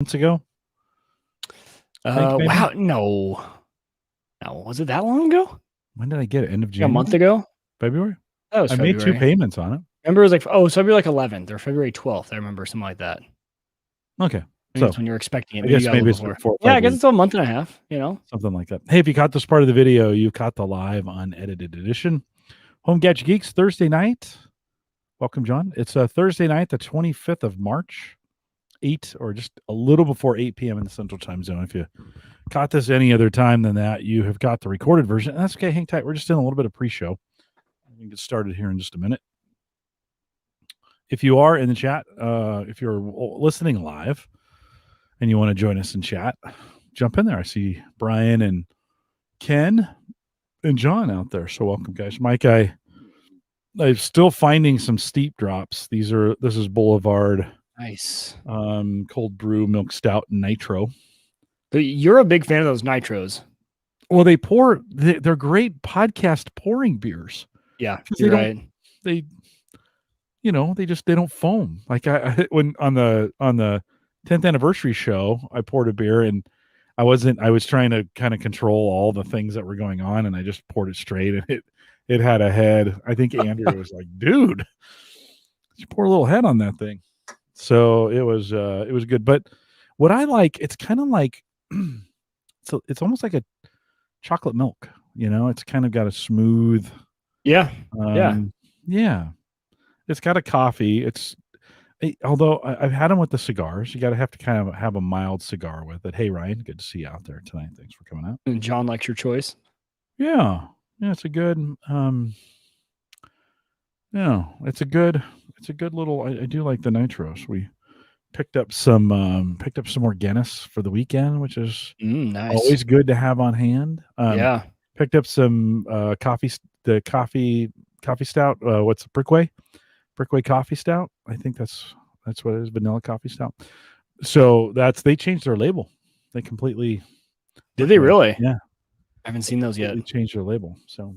months ago. I think maybe. Wow, no, was it that long ago? When did I get it? End of Like January? a month ago? February? That was I February. made 2 payments on it. Remember, it was like, February like 11th or February 12th. I remember something like that. Okay. Maybe that's when you're expecting it. I guess maybe it's before. 4 or 5 Yeah, I guess weeks. it's a month and a half, Something like that. Hey, if you caught this part of the video, you caught the live unedited edition. Home Gadget Geeks, Thursday night. Welcome, John. It's Thursday night, the 25th of March, 8 or just a little before 8 p.m. in the Central Time Zone. If you caught this any other time than that, you have got the recorded version. And that's okay. Hang tight. We're just in a little bit of pre-show. We can get started here in just a minute. If you are in the chat, if you're listening live and you want to join us in chat, jump in there. I see Brian and Ken and John out there. So welcome, guys. Mike, I'm still finding some steep drops. This is Boulevard. Nice. Cold brew milk stout nitro. But you're a big fan of those nitros. Well, they're great podcast pouring beers. Yeah, you're right. They don't foam. Like when on the 10th anniversary show, I poured a beer and I was trying to kind of control all the things that were going on, and I just poured it straight, and it had a head. I think Andrew was like, "Dude, you pour a little head on that thing." So it was good. But what I like, it's kind of like it's almost like a chocolate milk. It's kind of got a smooth. Yeah. Yeah. It's got a coffee. Although I've had them with the cigars, you got to have to kind of have a mild cigar with it. Hey, Ryan, good to see you out there tonight. Thanks for coming out. And John likes your choice. Yeah, it's a good. It's a good little. I do like the nitros. We picked up some more Guinness for the weekend, which is nice. Always good to have on hand. Yeah. Picked up some coffee stout. What's the Brickway coffee stout? I think that's what it is. Vanilla coffee stout. So they changed their label. They completely. Did they really? Yeah. I haven't seen those yet. They changed their label. So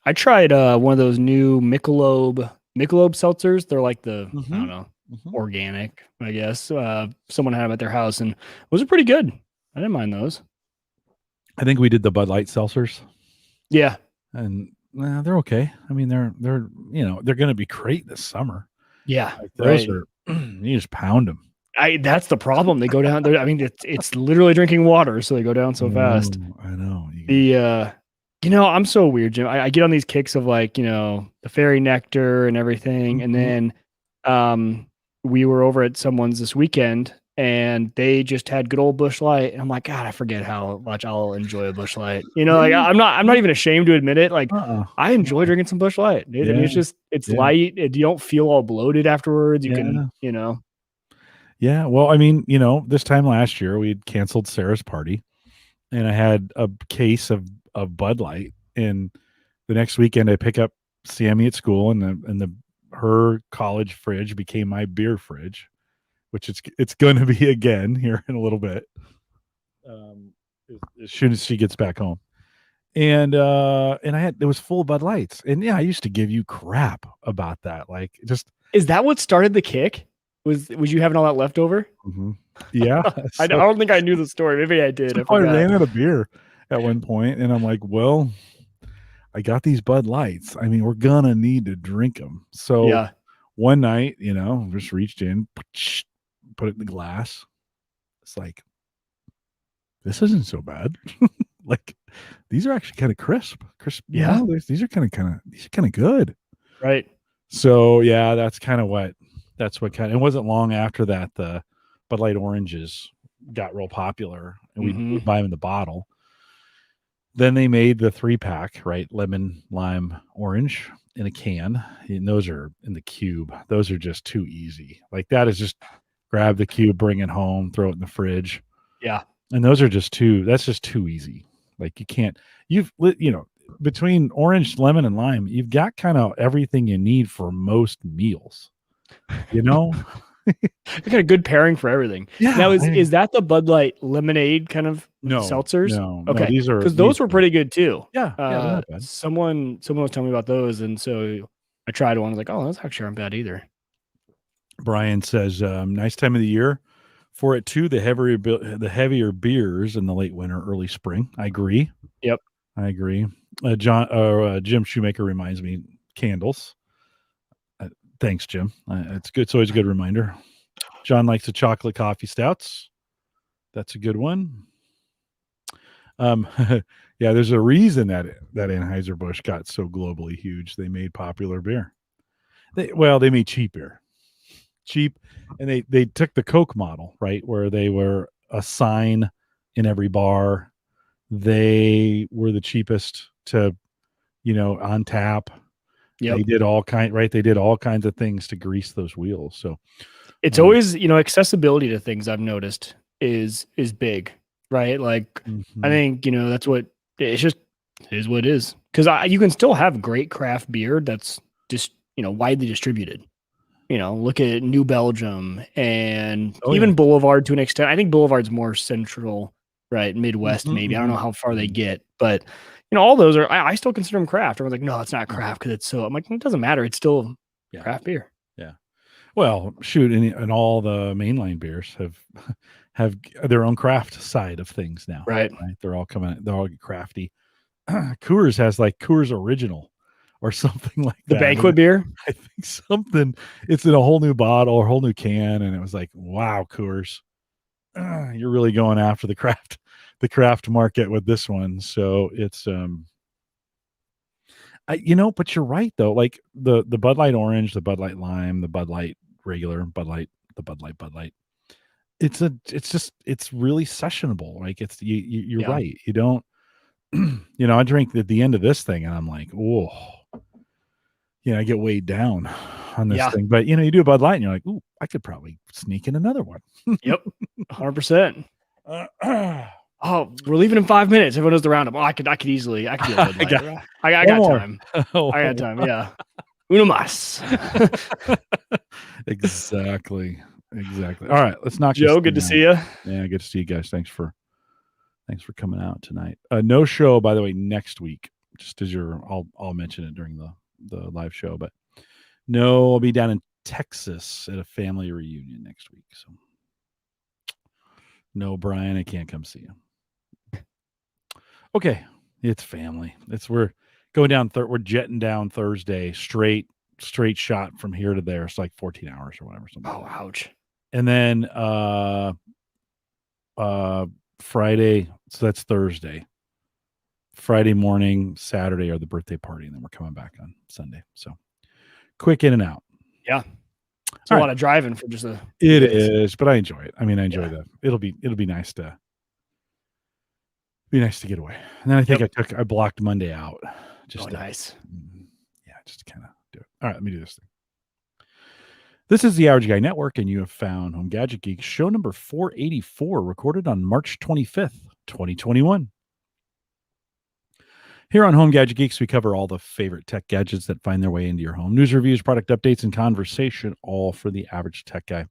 I tried one of those new Michelob seltzers. They're like I don't know, organic, I guess. Someone had them at their house, and those are pretty good. I didn't mind those. I think we did the Bud Light seltzers. Yeah, and they're okay. I mean, they're going to be great this summer. Yeah, like those are you just pound them. That's the problem. They go down there. I mean, it's literally drinking water, so they go down so fast. I know. I'm so weird, Jim. I get on these kicks of the fairy nectar and everything, and then we were over at someone's this weekend, and they just had good old Busch Light, and I'm like, God, I forget how much I'll enjoy a Busch Light. I'm not even ashamed to admit it. Like, I enjoy drinking some Busch Light, dude. Yeah. I mean, it's light. You don't feel all bloated afterwards. You can. Yeah, well, I mean, this time last year we had canceled Sarah's party, and I had a case of Bud Light. And the next weekend, I pick up Sammy at school, and her college fridge became my beer fridge, which it's going to be again here in a little bit, as soon as she gets back home. And it was full of Bud Lights, and I used to give you crap about that. Like, is that what started the kick? Was you having all that left over? Mm-hmm. Yeah. I don't think I knew the story. Maybe I did. I ran out of beer at one point, and I'm like, well, I got these Bud Lights. I mean, we're gonna need to drink them. So one night, just reached in, put it in the glass. It's like, this isn't so bad. Like, these are actually kind of crisp. Yeah. These are kind of good. Right. So that's what it wasn't long after that the Bud Light oranges got real popular, and we'd buy them in the bottle. Then they made the 3-pack, right? Lemon, lime, orange in a can. And those are in the cube. Those are just too easy. Like, that is just grab the cube, bring it home, throw it in the fridge. Yeah. And those are that's just too easy. Like, between orange, lemon, and lime, you've got kind of everything you need for most meals. I got a good pairing for everything. Yeah. Now, is that the Bud Light lemonade kind of seltzers? No. Okay. These are, because those were pretty good too. Yeah. Someone was telling me about those, and so I tried one. I was like, oh, those actually aren't bad either. Brian says, nice time of the year For it too, the heavier beers in the late winter, early spring. I agree. Yep. I agree. Jim Shoemaker reminds me candles. Thanks, Jim. It's good. It's always a good reminder. John likes the chocolate coffee stouts. That's a good one. Yeah, there's a reason that Anheuser-Busch got so globally huge. They made popular beer. They made cheap beer. Cheap, and they took the Coke model, right, where they were a sign in every bar. They were the cheapest to, on tap. Yep. They did all kinds of things to grease those wheels. So it's always, accessibility to things I've noticed is big, right? Like I think, that's what it's just is what it is. Because you can still have great craft beer that's just, widely distributed. Look at New Belgium and even Boulevard to an extent. I think Boulevard's more central, right? Midwest, maybe. I don't know how far they get, but all those are, I still consider them craft. Everyone's like, no, it's not craft because it's so, I'm like, it doesn't matter. It's still craft beer. Yeah. Well, shoot, and all the mainline beers have their own craft side of things now. Right. They're all crafty. Coors has like Coors Original or something like that. The banquet beer? I think something. It's in a whole new bottle or whole new can, and it was like, wow, Coors, you're really going after the craft market with this one. So it's but you're right though. Like the Bud Light Orange, the Bud Light Lime, the Bud Light regular, Bud Light. It's really sessionable. Like you're right. You don't. I drink at the end of this thing, and I'm like, oh. I get weighed down on this thing. But, you do a Bud Light and you're like, ooh, I could probably sneak in another one. Yep. 100%. Oh, we're leaving in 5 minutes. Everyone knows the roundup. Oh, I could easily, I could do a Bud Light. I got time. I got time. Yeah. Uno mas. Exactly. All right. Let's knock Joe, good to see you. Yeah, good to see you guys. Thanks for coming out tonight. No show, by the way, next week. Just as I'll mention it during the live show, but no, I'll be down in Texas at a family reunion next week. So no, Brian, I can't come see you. Okay. It's family. We're going down. We're jetting down Thursday, straight shot from here to there. It's like 14 hours or whatever. Oh, ouch. And then, Friday. So that's Thursday. Friday morning, Saturday are the birthday party, and then we're coming back on Sunday. So quick in and out. Yeah. It's a lot of driving for just a It is, but I enjoy it. I mean, I enjoy it'll be nice to get away. And then I think I blocked Monday out. Nice. Yeah, just to kind of do it. All right, let me do this thing. This is the Average Guy Network, and you have found Home Gadget Geeks, show number 484, recorded on March 25th, 2021. Here on Home Gadget Geeks, we cover all the favorite tech gadgets that find their way into your home. News, reviews, product updates, and conversation, all for the average tech guy.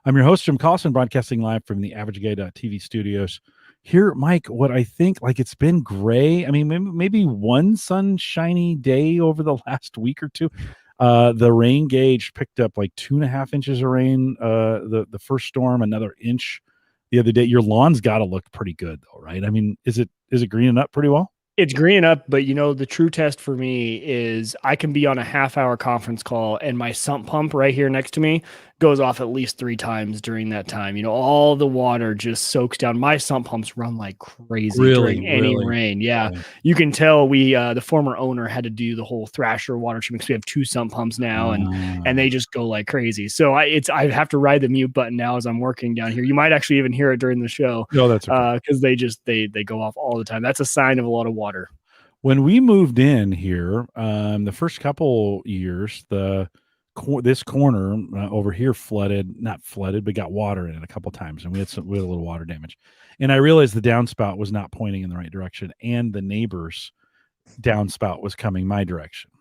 I'm your host, Jim Collison, broadcasting live from the AverageGuy.tv studios. Here, Mike, what I think, like, it's been gray. I mean, maybe one sunshiny day over the last week or two. The rain gauge picked up like 2.5 inches of rain. The first storm, another inch the other day. Your lawn's got to look pretty good, though, right? I mean, is it greening up pretty well? It's greening up, but the true test for me is I can be on a half-hour conference call and my sump pump right here next to me goes off at least 3 times during that time. All the water just soaks down. My sump pumps run like crazy during any rain. Yeah. You can tell the former owner had to do the whole Thrasher water treatment because we have 2 sump pumps now and they just go like crazy. So I have to ride the mute button now as I'm working down here. You might actually even hear it during the show. No, that's okay. Because they go off all the time. That's a sign of a lot of water. When we moved in here, the first couple years, this corner over here not flooded, but got water in it a couple times, and we had a little water damage. And I realized the downspout was not pointing in the right direction, and the neighbor's downspout was coming my direction.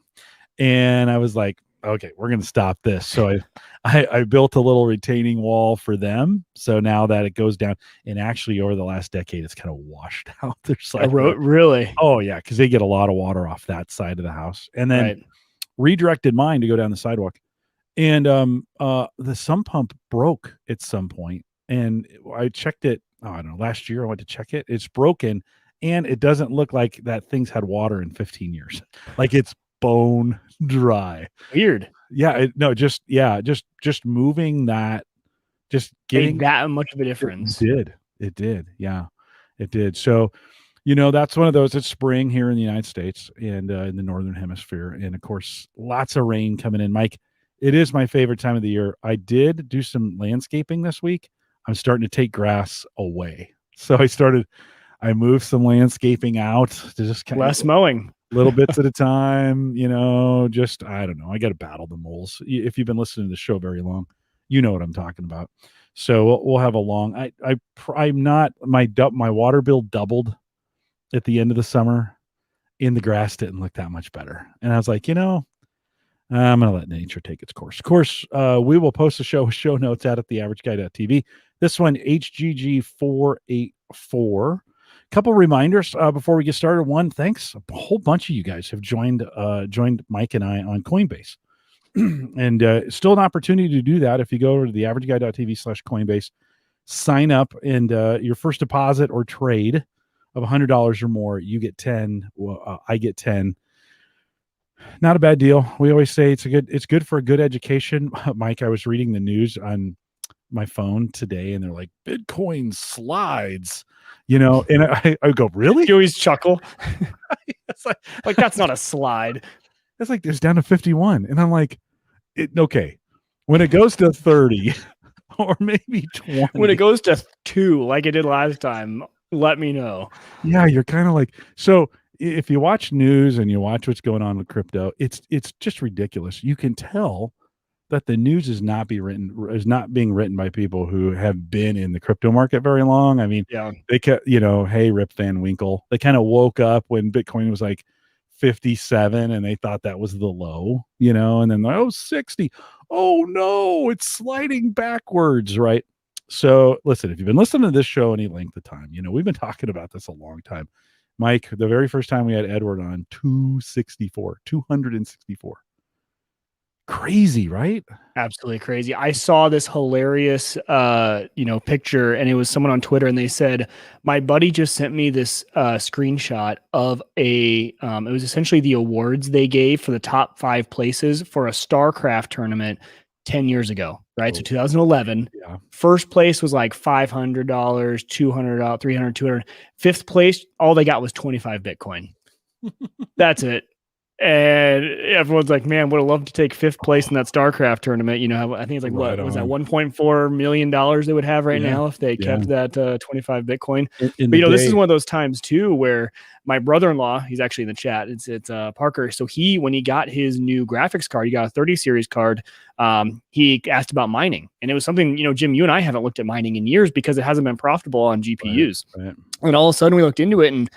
And I was like, okay, we're going to stop this. So I built a little retaining wall for them. So now that it goes down, and actually over the last decade, it's kind of washed out. There's like really? Oh yeah. Cause they get a lot of water off that side of the house, and then redirected mine to go down the sidewalk. And, the sump pump broke at some point, and I checked it. Oh, I don't know. Last year I went to check it. It's broken, and it doesn't look like that thing's had water in 15 years. Like it's bone dry. Weird. Yeah, just moving that, just Made getting that much of a it difference. did. It did. Yeah, it did. So, that's one of those. It's spring here in the United States and in the northern hemisphere, and of course, lots of rain coming in. Mike, it is my favorite time of the year. I did do some landscaping this week. I'm starting to take grass away, so I moved some landscaping out to just kind Less of mowing. little bits at a time. Just I don't know. I got to battle the moles. If you've been listening to the show very long, you know what I'm talking about. So we'll have a long. I'm not my water bill doubled at the end of the summer, and the grass didn't look that much better. And I was like, I'm going to let nature take its course. Of course, we will post the show notes at theaverageguy.tv. This one, HGG484. Couple reminders before we get started. One, thanks. A whole bunch of you guys have joined Mike and I on Coinbase. And still an opportunity to do that if you go over to theaverageguy.tv/Coinbase, sign up, and your first deposit or trade of $100 or more, you get 10. Well, I get 10. Not a bad deal. We always say it's good for a good education. Mike, I was reading the news on my phone today, and they're like, Bitcoin slides, and I go, really? You always chuckle. It's like that's not a slide. It's like there's down to 51, and I'm like, okay, when it goes to 30 or maybe 20, when it goes to 2 like it did last time, let me know. Yeah, you're kind of like, so if you watch news and you watch what's going on with crypto, it's just ridiculous. You can tell that the news is not being written by people who have been in the crypto market very long. I mean, Yeah. they kept, hey, Rip Van Winkle, they kind of woke up when Bitcoin was like 57 and they thought that was the low, and then like, 60. Oh no, it's sliding backwards, right? So listen, if you've been listening to this show any length of time, we've been talking about this a long time. Mike, the very first time we had Edward on, 264. Crazy, right? Absolutely crazy. I saw this hilarious picture, and it was someone on Twitter, and they said, my buddy just sent me this screenshot of it was essentially the awards they gave for the top 5 places for a StarCraft tournament 10 years ago, right? So 2011. Yeah. First place was like $500, $200, $300, $200. Fifth place, all they got was 25 Bitcoin. That's it. And everyone's like, man, would have loved to take 5th place in that StarCraft tournament. I think it's like, what was that, $1.4 million they would have right now if they kept that 25 Bitcoin. But this is one of those times too where my brother-in-law, he's actually in the chat, it's Parker. So when he got his new graphics card, he got a 30 series card. He asked about mining, and it was something, Jim, you and I haven't looked at mining in years because it hasn't been profitable on GPUs. Right. And all of a sudden we looked into it, and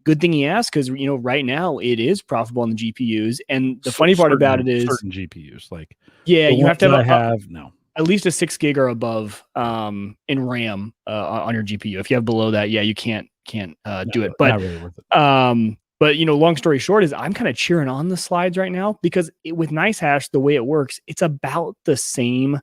good thing he asked, because right now it is profitable on the GPUs. And the funny part about it is certain GPUs, like you have to have no at least a 6 gig or above in RAM on your GPU. If you have below that, you can't do it. But not really worth it. But long story short is I'm kind of cheering on the slides right now because with NiceHash, the way it works, it's about the same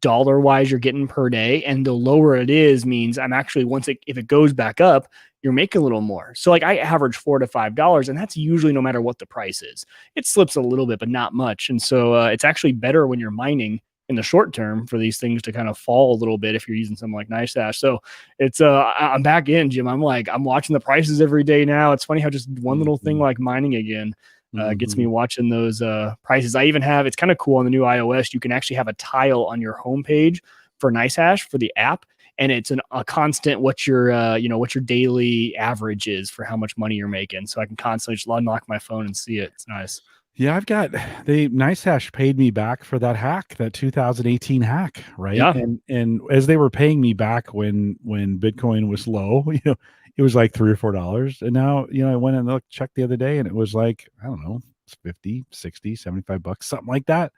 dollar wise you're getting per day, and the lower it is means I'm actually if it goes back up, you're making a little more. So like I average $4 to $5, and that's usually no matter what the price is. It slips a little bit, but not much. And so it's actually better when you're mining in the short term for these things to kind of fall a little bit if you're using something like NiceHash. So it's I'm back in, Jim. I'm watching the prices every day now. It's funny how just one little thing like mining again gets me watching those prices. I even have, it's kind of cool on the new iOS, you can actually have a tile on your homepage for NiceHash for the app. And it's a constant what your daily average is for how much money you're making. So I can constantly just unlock my phone and see it. It's nice. Yeah, I've got NiceHash paid me back for that hack, that 2018 hack, right? Yeah. And as they were paying me back when Bitcoin was low, it was like $3 or $4. And now, I went and checked the other day, and it was like, I don't know, 50, 60, $75, something like that.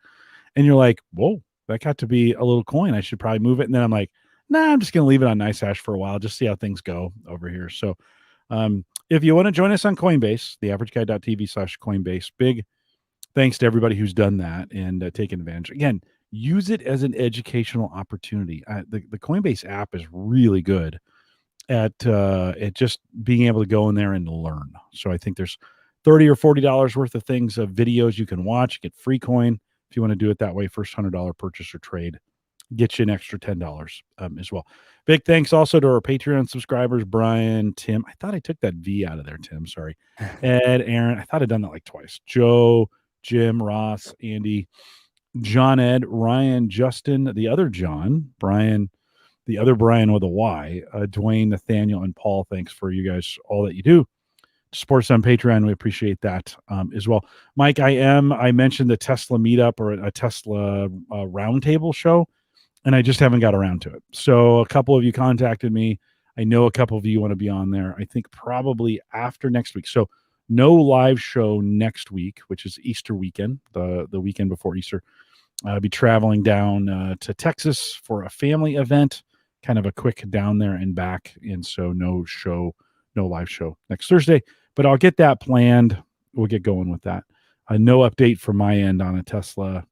And you're like, whoa, that got to be a little coin. I should probably move it. And then I'm like, nah, I'm just going to leave it on NiceHash for a while, just see how things go over here. So if you want to join us on Coinbase, theaverageguy.tv/Coinbase, big thanks to everybody who's done that and taken advantage. Again, use it as an educational opportunity. The Coinbase app is really good at just being able to go in there and learn. So I think there's $30 or $40 worth of things of videos you can watch, get free coin if you want to do it that way. First $100 purchase or trade get you an extra $10 as well. Big thanks also to our Patreon subscribers, Brian, Tim. I thought I took that V out of there, Tim. Sorry. Ed, Aaron. I thought I'd done that like twice. Joe, Jim, Ross, Andy, John, Ed, Ryan, Justin, the other John, Brian, the other Brian with a Y, Dwayne, Nathaniel, and Paul. Thanks for you guys, all that you do. Support us on Patreon. We appreciate that as well. Mike, I mentioned the Tesla meetup or a Tesla roundtable show, and I just haven't got around to it. So a couple of you contacted me. I know a couple of you want to be on there. I think probably after next week. So no live show next week, which is Easter weekend, the weekend before Easter. I'll be traveling down to Texas for a family event, kind of a quick down there and back. And so no live show next Thursday, but I'll get that planned. We'll get going with that. No update from my end on a Tesla.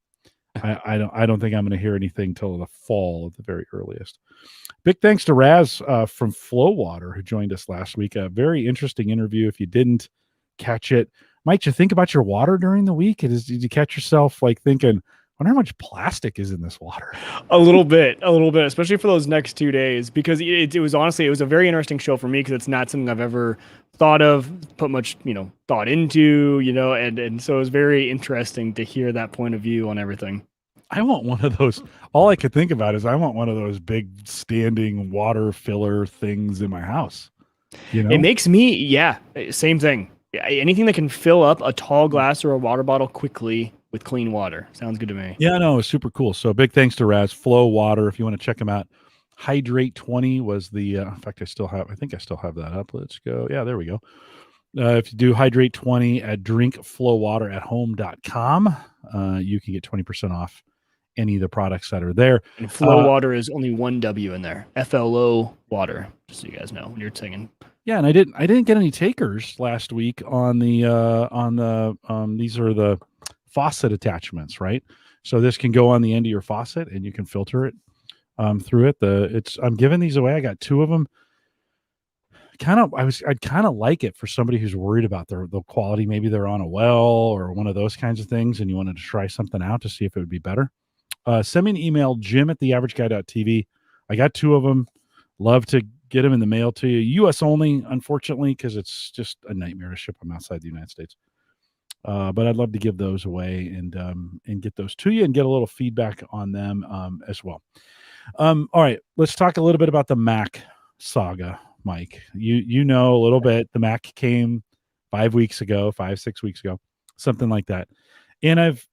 I don't think I'm going to hear anything till the fall at the very earliest. Big thanks to Raz from Flowwater who joined us last week. A very interesting interview. If you didn't catch it, might you think about your water during the week? Did you catch yourself like thinking, I wonder how much plastic is in this water? A little bit, especially for those next 2 days, because it was honestly, it was a very interesting show for me because it's not something I've ever thought of, put much, thought into, and so it was very interesting to hear that point of view on everything. I want one of those. All I could think about is I want one of those big standing water filler things in my house. It makes me, same thing. Anything that can fill up a tall glass or a water bottle quickly with clean water. Sounds good to me. Yeah, no, it's super cool. So big thanks to Raz Flowwater. If you want to check them out, Hydrate 20 was the, in fact, I think I still have that up. Let's go. Yeah, there we go. If you do Hydrate 20 at drinkflowwaterathome.com, you can get 20% off any of the products that are there. And Flow Water is only one W in there. FLO water, just so you guys know when you're singing. Yeah, and I didn't get any takers last week on the these are the faucet attachments, right? So this can go on the end of your faucet and you can filter it through it. I'm giving these away. I got 2 of them. I'd kind of like it for somebody who's worried about the quality. Maybe they're on a well or one of those kinds of things and you wanted to try something out to see if it would be better. Send me an email, jim@theaverageguy.tv. I got 2 of them. Love to get them in the mail to you. US only, unfortunately, because it's just a nightmare to ship them outside the United States. But I'd love to give those away and get those to you and get a little feedback on them as well. All right, let's talk a little bit about the Mac saga, Mike. You know a little bit. The Mac came 6 weeks ago, something like that. And I've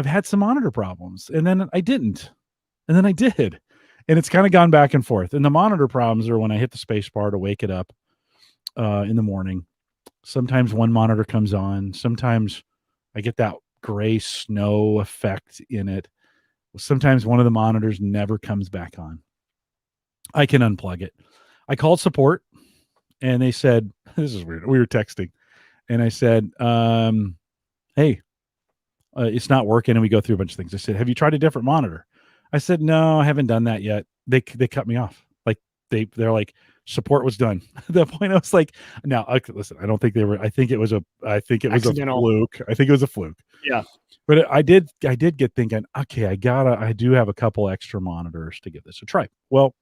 had some monitor problems, and then I didn't, and then I did, and it's kind of gone back and forth. And the monitor problems are when I hit the space bar to wake it up in the morning. Sometimes one monitor comes on. Sometimes I get that gray snow effect in it. Sometimes one of the monitors never comes back on. I can unplug it. I called support, and they said, "This is weird." We were texting, and I said, "Hey, it's not working." And we go through a bunch of things. I said, "Have you tried a different monitor?" I said, "No, I haven't done that yet." They cut me off. Like they're like, support was done. At that point, I was like, "Now, listen, I don't think they were. I think it was a fluke. I think it was a fluke." Yeah. But I did get thinking, okay, I do have a couple extra monitors to give this a try. Well,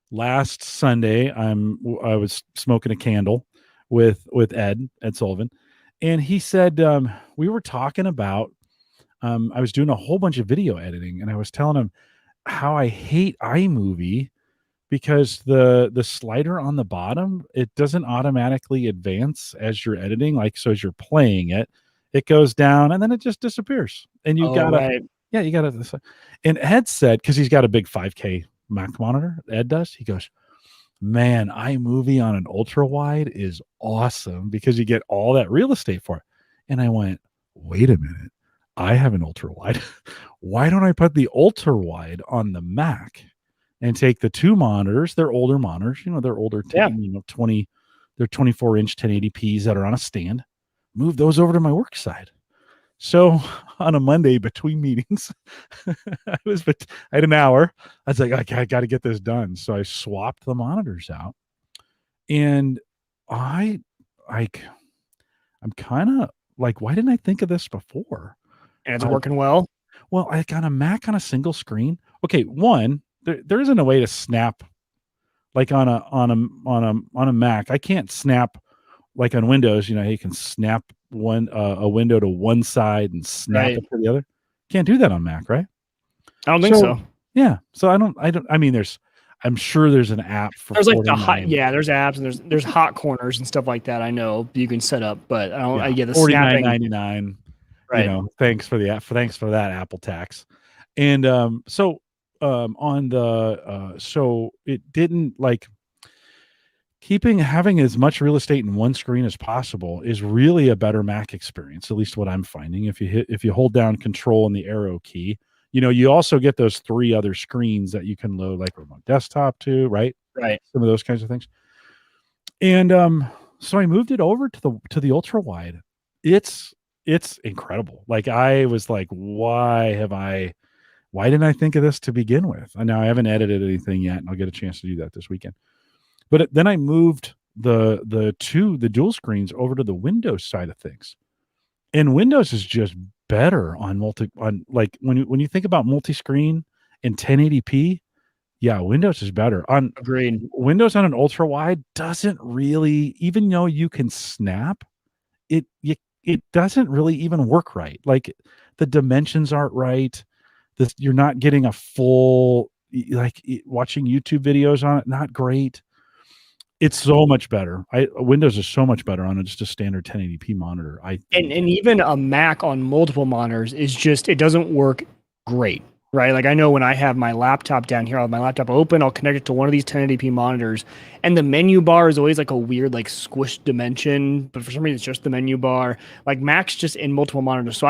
last Sunday, I was smoking a candle with Ed Sullivan, and he said we were talking about. I was doing a whole bunch of video editing, and I was telling him how I hate iMovie because the slider on the bottom, it doesn't automatically advance as you're editing. Like, so as you're playing it, it goes down and then it just disappears. And you gotta, you gotta. And Ed said, because he's got a big 5K Mac monitor, Ed does. He goes, "Man, iMovie on an ultra wide is awesome because you get all that real estate for it." And I went, "Wait a minute. I have an ultra wide. Why don't I put the ultra wide on the Mac and take the 2 monitors? They're older monitors, they're older, 20, they're 24-inch 1080p's that are on a stand. Move those over to my work side." So on a Monday between meetings, I had an hour. I was like, okay, I got to get this done. So I swapped the monitors out, and I like I'm kind of like, why didn't I think of this before? And it's working well. Well, I got a Mac on a single screen. Okay, one, there isn't a way to snap like on a Mac. I can't snap like on Windows. You can snap a window to one side and snap Right. it to the other. Can't do that on Mac, right? I don't think so. Yeah. So I mean, I'm sure there's an app for There's like the 49. hot, yeah. There's apps and there's hot corners and stuff like that. I know you can set up, but I don't. Yeah, the snapping. $49.99. Right. Thanks for the app. Thanks for that Apple tax. And so it didn't like having as much real estate in one screen as possible is really a better Mac experience. At least what I'm finding. If you hold down Control and the arrow key, you also get those 3 other screens that you can load like remote desktop to, right? Right. Some of those kinds of things. And so I moved it over to the ultra wide. It's incredible. Like I was like, why didn't I think of this to begin with? And now I haven't edited anything yet, and I'll get a chance to do that this weekend. But then I moved the dual screens over to the Windows side of things. And Windows is just better on like when you think about multi-screen in 1080p, yeah, Windows is better. Agreed. Windows on an ultra wide doesn't really, even though you can snap, it doesn't really even work right. Like the dimensions aren't right. You're not getting a full, like watching YouTube videos on it, not great. It's so much better. Windows is so much better on just a standard 1080p monitor. And even a Mac on multiple monitors is just, it doesn't work great, right? Like I know when I have my laptop down here, I'll have my laptop open, I'll connect it to one of these 1080p monitors, and the menu bar is always like a weird, like squished dimension, but for some reason it's just the menu bar. Like Mac's just in multiple monitors. So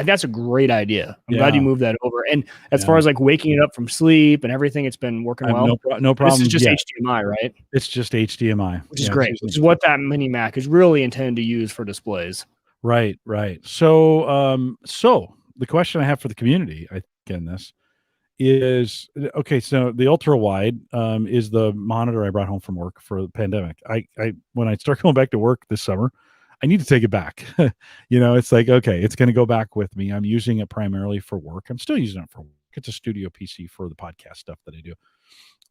that's a great idea. I'm glad you moved that over. And as far as like waking it up from sleep and everything, it's been working well. No problem. This is just HDMI, right? It's just HDMI, which is great. Which is what that mini Mac is really intended to use for displays. Right. So, the question I have for the community, I think, in this is, okay, so the ultra wide is the monitor I brought home from work for the pandemic. When I start going back to work this summer, I need to take it back. It's like, okay, it's going to go back with me. I'm using it primarily for work. I'm still using it for work. It's a studio PC for the podcast stuff that I do.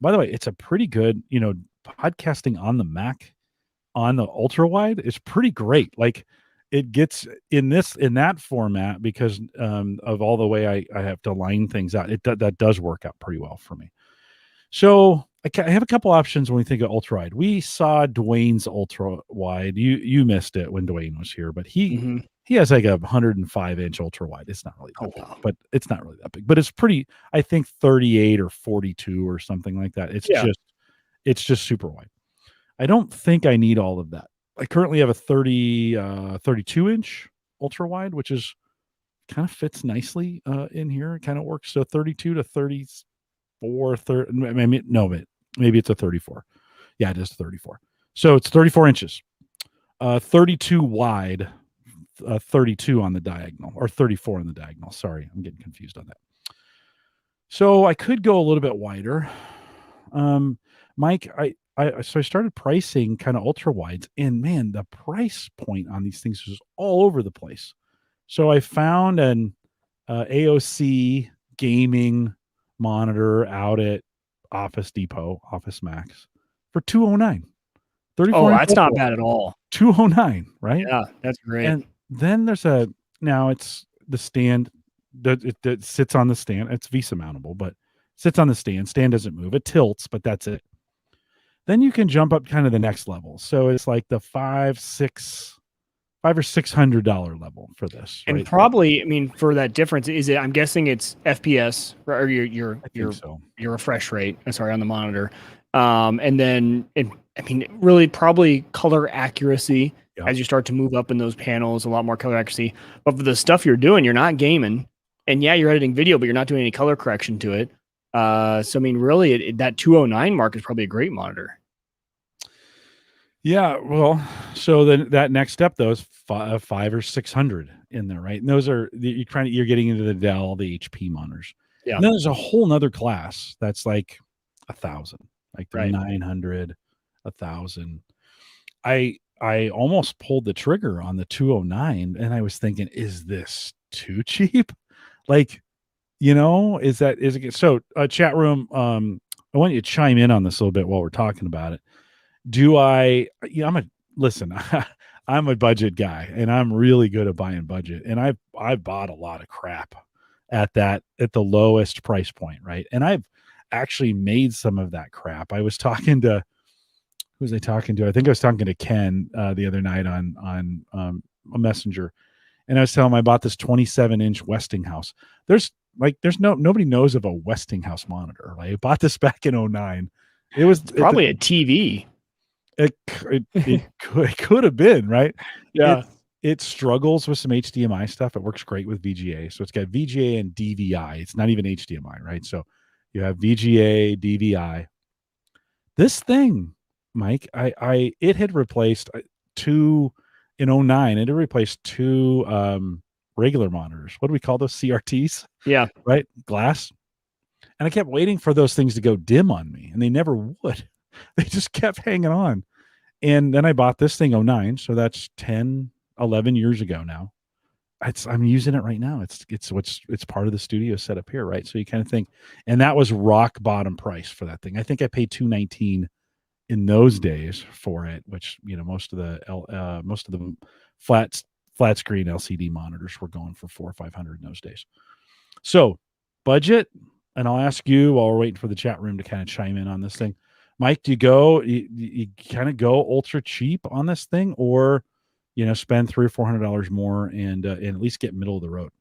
By the way, it's a pretty good, podcasting on the Mac on the ultra wide is pretty great. Like it gets in that format because of all the way I have to line things out. That does work out pretty well for me. So I have a couple options when we think of ultra wide. We saw Dwayne's ultra wide. You missed it when Dwayne was here, but he has like a 105-inch ultra wide. It's not really that big, but it's not really that big. But it's pretty. I think 38 or 42 or something like that. It's just super wide. I don't think I need all of that. I currently have a 32-inch ultra wide, which is kind of fits nicely in here. It kind of works. So 32 to 34, maybe it's a 34. Yeah, it is 34. So it's 34 inches, 32 wide, 32 on the diagonal, or 34 on the diagonal. Sorry, I'm getting confused on that. So I could go a little bit wider. Mike, so I started pricing kind of ultra wides, and man, the price point on these things is all over the place. So I found an Aoc Gaming Monitor out at Office Depot, Office Max, for $209. Oh, that's not bad at all. $209, right? Yeah, that's great. And then it's the stand that sits on the stand. It's Visa mountable, but sits on the stand. Stand doesn't move. It tilts, but that's it. Then you can jump up kind of the next level. So it's like the $500 or $600 level for this. And probably, I mean, for that difference, is it? I'm guessing it's FPS or your refresh rate. Sorry, on the monitor, and then really probably color accuracy as you start to move up in those panels. A lot more color accuracy. But for the stuff you're doing, you're not gaming, and yeah, you're editing video, but you're not doing any color correction to it. So I mean, really, that 209 mark is probably a great monitor. Yeah, well, so then that next step though is five or 600 in there, right? And those are you're getting into the Dell, the HP monitors. Yeah. And then there's a whole nother class that's like 1,000, like the Right. 900, 1,000. I almost pulled the trigger on the 209, and I was thinking, is this too cheap? Like, is it so? Chat room. I want you to chime in on this a little bit while we're talking about it. Do I? Listen. I'm a budget guy, and I'm really good at buying budget. And I've bought a lot of crap at the lowest price point, right? And I've actually made some of that crap. I was talking to who was I talking to? I think I was talking to Ken the other night on a messenger, and I was telling him I bought this 27-inch Westinghouse. There's nobody knows of a Westinghouse monitor. Like I bought this back in 09. It was Probably a TV. it could have been, right? Yeah. It struggles with some HDMI stuff. It works great with VGA. So it's got VGA and DVI. It's not even HDMI, right? So you have VGA, DVI. This thing, Mike, it had replaced two in 09. It had replaced two regular monitors. What do we call those? CRTs? Yeah. Right? Glass. And I kept waiting for those things to go dim on me, and they never would. They just kept hanging on. And then I bought this thing 09, so that's 10, 11 years ago now. I'm using it right now. It's part of the studio setup here, right? So you kind of think, and that was rock bottom price for that thing. I think I paid $219 in those days for it, which most of the flat screen LCD monitors were going for 400 or 500 in those days. So budget, and I'll ask you while we're waiting for the chat room to kind of chime in on this thing. Mike, do you kind of go ultra cheap on this thing, or spend $300 or $400 more and at least get middle of the road?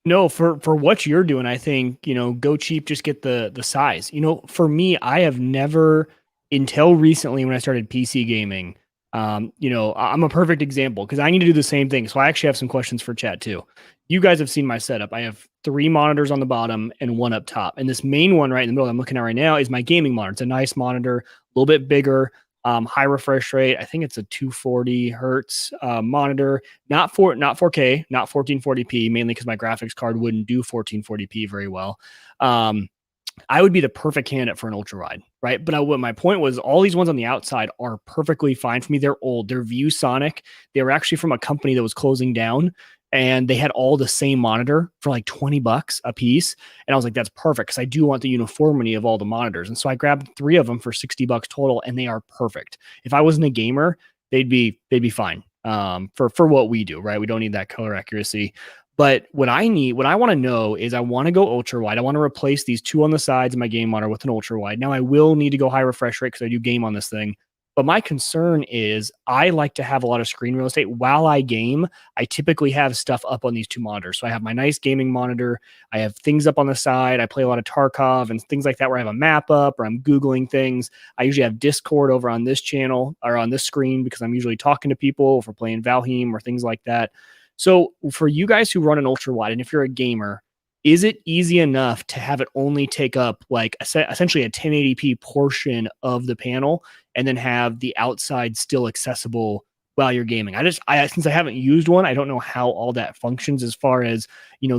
No, for what you're doing, I think, go cheap, just get the size. For me, I have never, until recently when I started PC gaming, I'm a perfect example because I need to do the same thing. So I actually have some questions for chat too. You guys have seen my setup. I have 3 monitors on the bottom and 1 up top. And this main one right in the middle I'm looking at right now is my gaming monitor. It's a nice monitor, a little bit bigger, high refresh rate. I think it's a 240 hertz monitor, not 4K, not 1440p, mainly because my graphics card wouldn't do 1440p very well. I would be the perfect candidate for an ultra wide, right? But what my point was, all these ones on the outside are perfectly fine for me. They're old. They're ViewSonic. They were actually from a company that was closing down, and they had all the same monitor for like $20 a piece. And I was like, that's perfect because I do want the uniformity of all the monitors. And so I grabbed 3 of them for $60 total, and they are perfect. If I wasn't a gamer, they'd be fine for what we do, right? We don't need that color accuracy. But what I want to know is I want to go ultra wide. I want to replace these 2 on the sides of my game monitor with an ultra wide. Now I will need to go high refresh rate because I do game on this thing. But my concern is I like to have a lot of screen real estate while I game. I typically have stuff up on these 2 monitors. So I have my nice gaming monitor. I have things up on the side. I play a lot of Tarkov and things like that where I have a map up or I'm Googling things. I usually have Discord over on this channel or on this screen because I'm usually talking to people if we're playing Valheim or things like that. So for you guys who run an ultra wide, and if you're a gamer, is it easy enough to have it only take up like essentially a 1080p portion of the panel and then have the outside still accessible while you're gaming? Since I haven't used one, I don't know how all that functions as far as,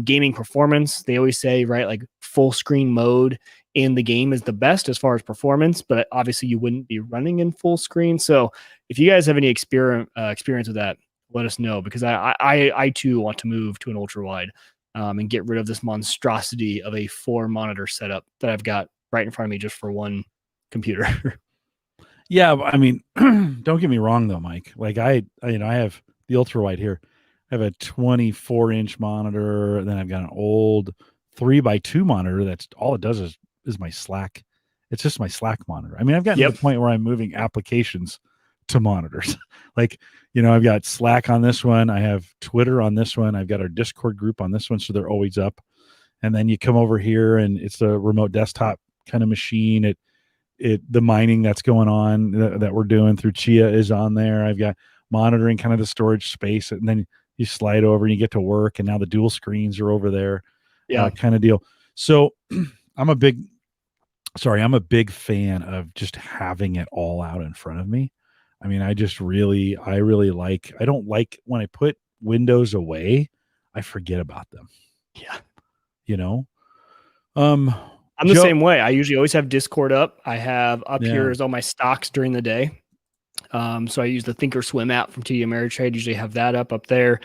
gaming performance. They always say, right, like full screen mode in the game is the best as far as performance, but obviously you wouldn't be running in full screen. So if you guys have any experience with that, let us know, because I too want to move to an ultra wide and get rid of this monstrosity of a 4 monitor setup that I've got right in front of me just for one computer. Yeah, I mean, don't get me wrong though, Mike. Like I have the ultra wide here. I have a 24-inch monitor, and then I've got an old 3x2 monitor. That's all it does is my Slack. It's just my Slack monitor. I mean, I've gotten to the point where I'm moving applications to monitors. Like, I've got Slack on this one. I have Twitter on this one. I've got our Discord group on this one. So they're always up. And then you come over here and it's a remote desktop kind of machine. The mining that's going on that we're doing through Chia is on there. I've got monitoring kind of the storage space. And then you slide over and you get to work. And now the dual screens are over there. Kind of deal. So I'm a big fan of just having it all out in front of me. I mean, I really like, I don't like when I put windows away, I forget about them, Yeah. you know? Um, I'm the Joe, same way. I usually always have Discord up. I have up here yeah. is all my stocks during the day. So I use the Thinkorswim app from TD Ameritrade. Usually have that up there.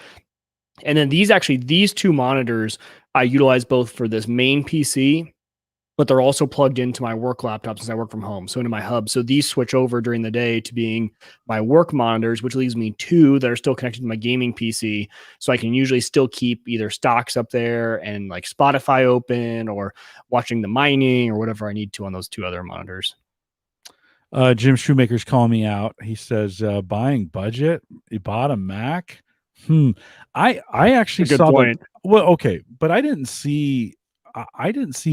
And then these two monitors I utilize both for this main PC, but they're also plugged into my work laptop since I work from home. So into my hub. So these switch over during the day to being my work monitors, which leaves me two that are still connected to my gaming PC. So I can usually still keep either stocks up there and like Spotify open or watching the mining or whatever I need to on those two other monitors. Jim Shoemaker's calling me out. He says, buying budget, he bought a Mac. I actually That's a good saw point. well, okay, but I didn't see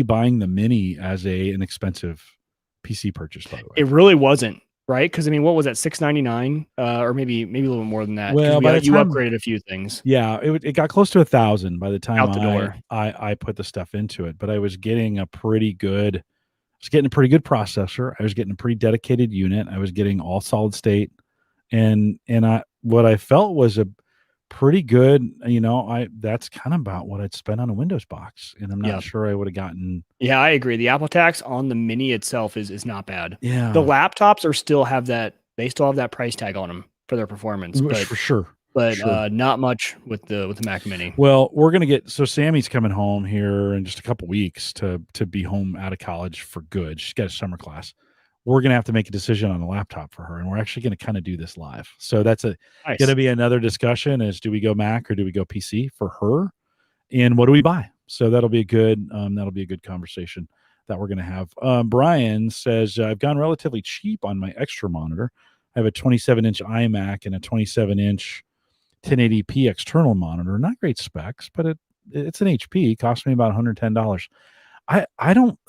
buying the mini as an expensive PC purchase, by the way. It really wasn't, right? Because I mean, what was that, $699, or maybe a little bit more than that? Because Well, by the you time, upgraded a few things yeah, it got close to 1,000 by the time out the door. I put the stuff into it, but I was getting a pretty good, processor. I was getting a pretty dedicated unit. I was getting all solid state, and what I felt was a pretty good, that's kind of about what I'd spent on a Windows box, and I'm not Yeah, sure I would have gotten. yeah, I agree. The Apple tax on the Mini itself is not bad. The Yeah, laptops are still have that. They still have that price tag on them for their performance, for sure. but Sure. Not much with the Mac Mini. Well, we're gonna get, so Sammy's coming home here in just a couple weeks to be home out of college for good. She's got a summer class. We're gonna have to make a decision on a laptop for her, and we're actually gonna kind of do this live. So that's gonna Nice. be another discussion: is do we go Mac or do we go PC for her, and what do we buy? So that'll be a good conversation that we're gonna have. Brian says, I've gone relatively cheap on my extra monitor. I have a 27-inch iMac and a 27-inch 1080p external monitor. Not great specs, but it's an HP. Cost me about $110. I don't,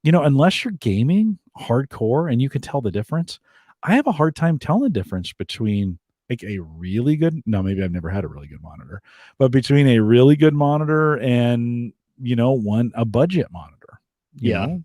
unless you're gaming hardcore and you can tell the difference. I have a hard time telling the difference between like a really good, no, maybe I've never had a really good monitor, but between a really good monitor and a budget monitor. Yeah.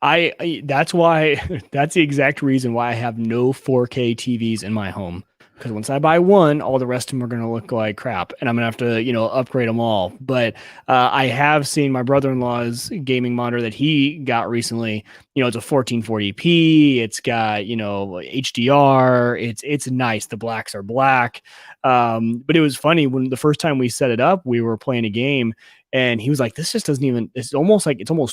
That's why that's the exact reason why I have no 4K TVs in my home. Because once I buy one, all the rest of them are going to look like crap, and I'm going to have to, upgrade them all. But I have seen my brother-in-law's gaming monitor that he got recently. It's a 1440p. It's got HDR. It's nice. The blacks are black. But it was funny when the first time we set it up, we were playing a game, and he was like, "This just doesn't even. It's almost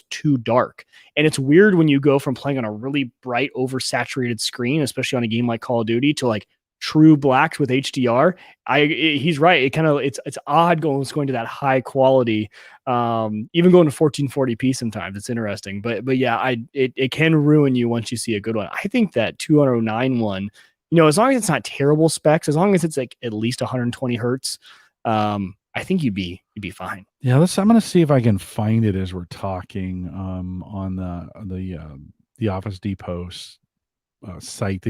too dark." And it's weird when you go from playing on a really bright, oversaturated screen, especially on a game like Call of Duty, to like true blacks with HDR. He's right. It's odd going to that high quality. Even going to 1440p sometimes it's interesting. But yeah, it can ruin you once you see a good one. I think that 209 one, as long as it's not terrible specs, as long as it's like at least 120 hertz, I think you'd be fine. Yeah, I'm going to see if I can find it as we're talking on the Office Depot site.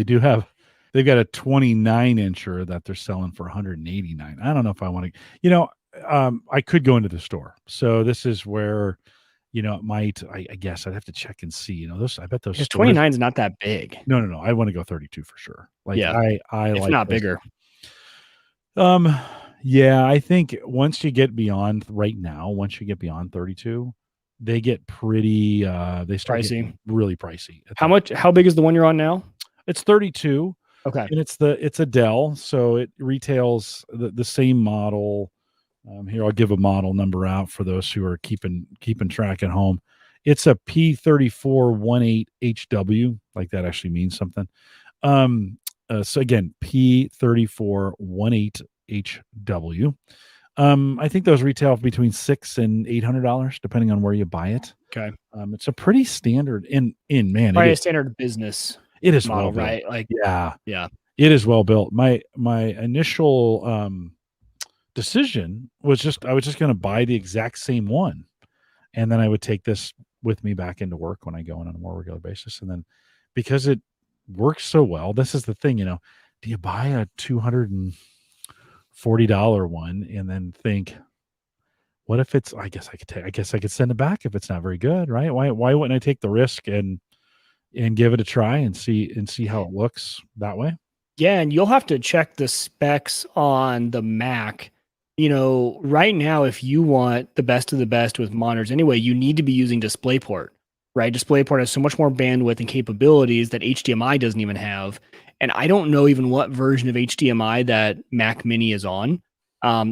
They've got a 29-incher that they're selling for 189. I don't know if I want to, I could go into the store. So this is where, it might, I guess I'd have to check and see, I bet those Because stores, 29 is not that big. No. I want to go 32 for sure. Like Yeah, I if like not those. bigger. Yeah, I think once you get beyond 32, they get pretty, they start Pricey. getting really pricey. How big is the one you're on now? It's 32. Okay. And it's a Dell, so it retails the same model. Here, I'll give a model number out for those who are keeping track at home. It's a P3418HW. Like that actually means something. So again, P3418HW. I think those retail between $600 and $800, depending on where you buy it. Okay. It's a pretty standard man. Probably a standard business. It is model, well built. right? Like, yeah. It is well built. My initial decision was I was just going to buy the exact same one, and then I would take this with me back into work when I go in on a more regular basis. And then because it works so well, this is the thing, do you buy a $240 one and then think, what if it's? I guess I could send it back if it's not very good, right? Why wouldn't I take the risk and and give it a try and see how it looks that way. Yeah, and you'll have to check the specs on the Mac. Right now, if you want the best of the best with monitors anyway, you need to be using DisplayPort, right? DisplayPort has so much more bandwidth and capabilities that HDMI doesn't even have. And I don't know even what version of HDMI that Mac Mini is on.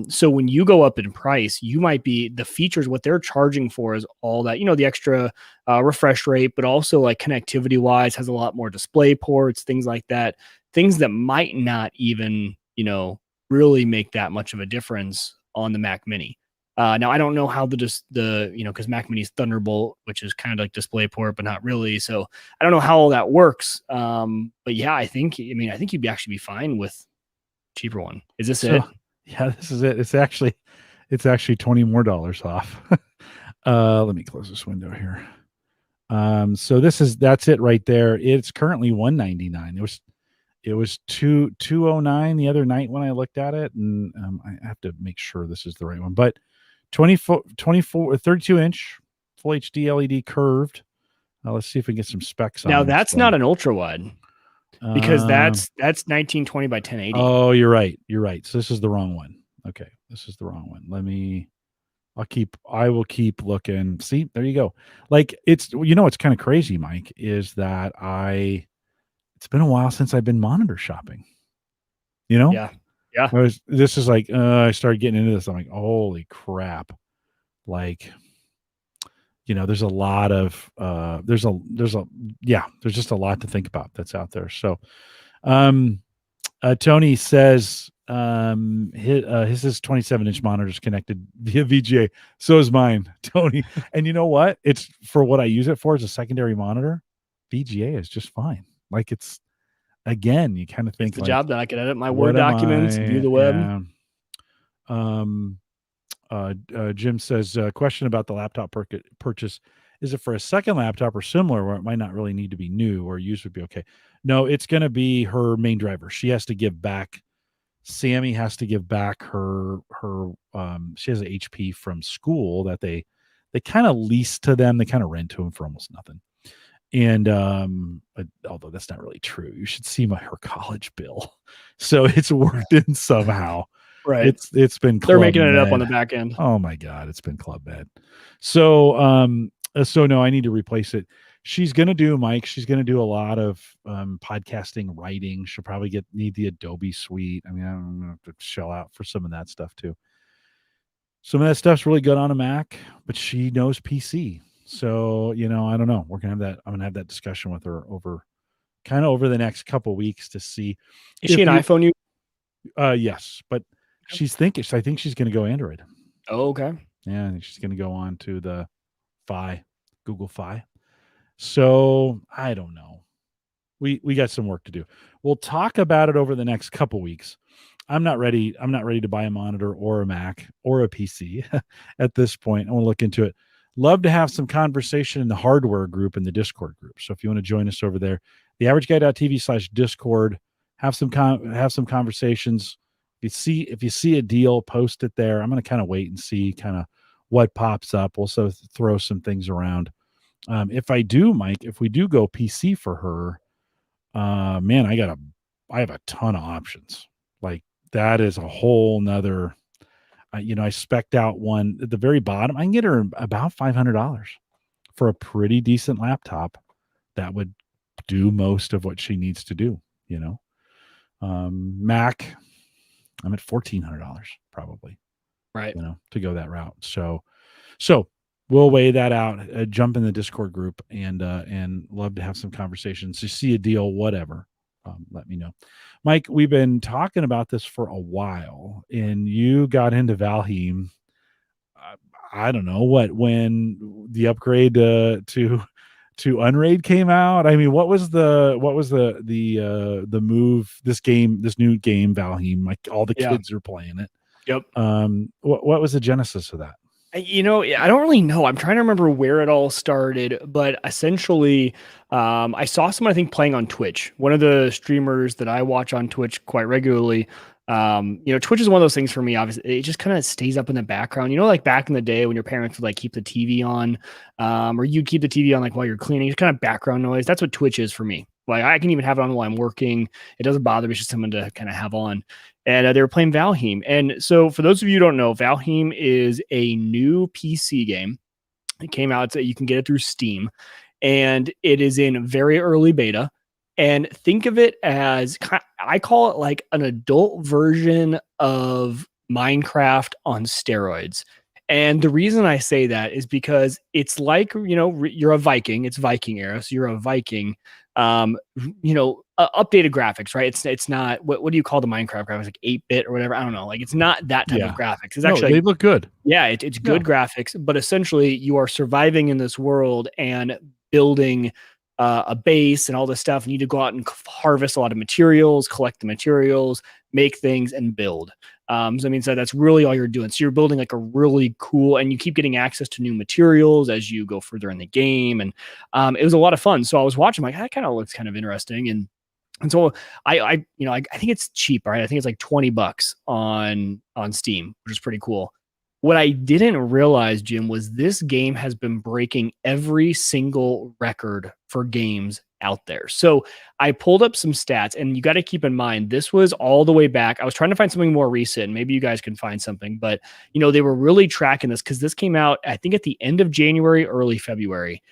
So when you go up in price, you might be the features, what they're charging for is all that, the extra refresh rate, but also like connectivity wise has a lot more display ports, things like that, things that might not even, really make that much of a difference on the Mac Mini. Now I don't know how because Mac Mini's Thunderbolt, which is kind of like DisplayPort, but not really. So I don't know how all that works. But yeah, I think you'd actually be fine with cheaper one. Is this it? Yeah, this is it. It's actually $20 more off. Let me close this window here. So that's it right there. It's currently $199. It was $209 the other night when I looked at it, and I have to make sure this is the right one. But 32-inch full HD LED curved. Let's see if we can get some specs on. Now that's not an ultra wide, because that's 1920 by 1080. Oh, you're right. So this is the wrong one. Okay, this is the wrong one. I will keep looking. See, there you go. Like it's kind of crazy, Mike, is that it's been a while since I've been monitor shopping. Yeah. This is like I started getting into this. I'm like, holy crap! Like, there's a lot of there's just a lot to think about that's out there. So, Tony says his is 27-inch monitors connected via VGA. So is mine, Tony. And you know what? It's for what I use it for as a secondary monitor. VGA is just fine. Like it's, again, you kind of think the job that I could edit my Word documents, view the web. Jim says, question about the laptop purchase. Is it for a second laptop or similar where it might not really need to be new or used would be okay? No, it's going to be her main driver. She has to give back. Sammy has to give back her she has an HP from school that they kind of lease to them. They kind of rent to them for almost nothing. And although that's not really true, you should see her college bill. So it's worked in somehow. Right. It's been they're making it up on the back end. Oh my God, it's been Club Med. So no, I need to replace it. She's gonna do a lot of podcasting, writing. She'll probably need the Adobe suite. I mean, I'm gonna have to shell out for some of that stuff too. Some of that stuff's really good on a Mac, but she knows PC. So, I don't know. I'm gonna have that discussion with her over the next couple weeks to see. Is she an iPhone user? Yes, but I think she's gonna go Android. Oh, okay. Yeah, I think she's gonna go on to the Google Fi. So I don't know. We got some work to do. We'll talk about it over the next couple weeks. I'm not ready to buy a monitor or a Mac or a PC at this point. I want to look into it. Love to have some conversation in the hardware group in the Discord group. So if you want to join us over there, theaverageguy.tv/Discord, have some conversations. If you see a deal, post it there. I'm going to kind of wait and see kind of what pops up. We'll also throw some things around. If we do go PC for her, man, I have a ton of options. Like that is a whole nother, I spec'd out one at the very bottom. I can get her about $500 for a pretty decent laptop that would do most of what she needs to do, Mac, I'm at $1,400 probably, right? To go that route. So we'll weigh that out. Jump in the Discord group and love to have some conversations. To see a deal, whatever. Let me know, Mike. We've been talking about this for a while, and you got into Valheim. I don't know when the upgrade to Unraid came out. I mean, what was the move? This new game Valheim, like all the kids are playing it. Yep. What was the genesis of that? I don't really know. I'm trying to remember where it all started, but essentially, I saw someone, I think, playing on Twitch. One of the streamers that I watch on Twitch quite regularly Twitch is one of those things for me. Obviously, it just kind of stays up in the background. Like back in the day when your parents would like keep the TV on, or you keep the TV on like while you're cleaning. It's kind of background noise. That's what Twitch is for me. Like I can even have it on while I'm working. It doesn't bother me. It's just something to kind of have on. And they were playing Valheim. And so for those of you who don't know, Valheim is a new PC game. It came out. You can get it through Steam, and it is in very early beta. And think of it as, I call it like an adult version of Minecraft on steroids. And the reason I say that is because it's like, you're a Viking. It's Viking era. So you're a Viking. Updated graphics, right? It's not, what do you call the Minecraft graphics? Like 8-bit or whatever. I don't know. Like it's not that type of graphics. It's actually, they look good. Yeah, it's good graphics, but essentially you are surviving in this world and building a base and all this stuff. You need to go out and harvest a lot of materials, collect the materials, make things, and build. So that's really all you're doing. So you're building like a really cool, and you keep getting access to new materials as you go further in the game. And it was a lot of fun. So I was watching, like, that kind of looks kind of interesting. And so I think it's cheap, right? I think it's like $20 on Steam, which is pretty cool. What I didn't realize, Jim, was this game has been breaking every single record for games out there. So I pulled up some stats, and you got to keep in mind, this was all the way back. I was trying to find something more recent. Maybe you guys can find something, but they were really tracking this because this came out, I think, at the end of January, early February.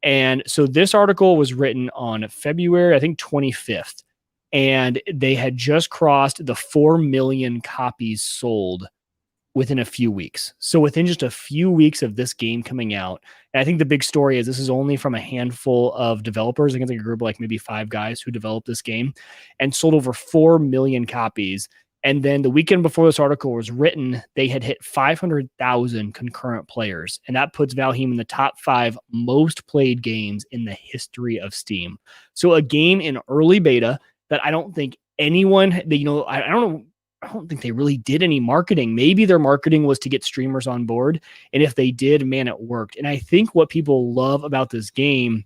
And so this article was written on February, I think 25th, and they had just crossed the 4 million copies sold within a few weeks. So within just a few weeks of this game coming out, and I think the big story is this is only from a handful of developers. I think it's like a group of like maybe 5 guys who developed this game, and sold over 4 million copies. And then the weekend before this article was written, they had hit 500,000 concurrent players. And that puts Valheim in the top 5 most played games in the history of Steam. So a game in early beta that I don't think anyone, I don't know, I don't think they really did any marketing. Maybe their marketing was to get streamers on board. And if they did, man, it worked. And I think what people love about this game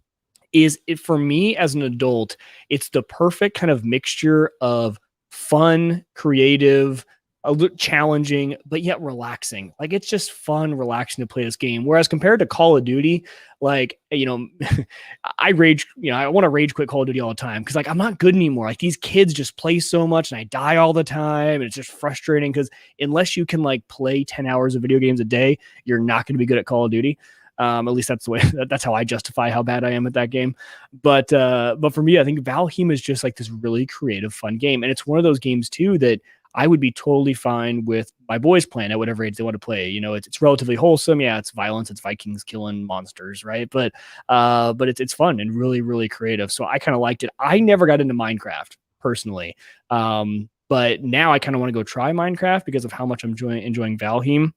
is, for me as an adult, it's the perfect kind of mixture of fun, creative, a little challenging, but yet relaxing. Like it's just fun, relaxing to play this game. Whereas compared to Call of Duty, like, I rage, I want to rage quit Call of Duty all the time because like I'm not good anymore. Like these kids just play so much and I die all the time. And it's just frustrating because unless you can like play 10 hours of video games a day, you're not going to be good at Call of Duty. At least that's the way, that's how I justify how bad I am at that game. But for me, I think Valheim is just like this really creative, fun game. And it's one of those games too that I would be totally fine with my boys playing at whatever age they want to play. It's relatively wholesome. Yeah, it's violence. It's Vikings killing monsters, right? But it's fun and really, really creative. So I kind of liked it. I never got into Minecraft personally. But now I kind of want to go try Minecraft because of how much I'm enjoying Valheim.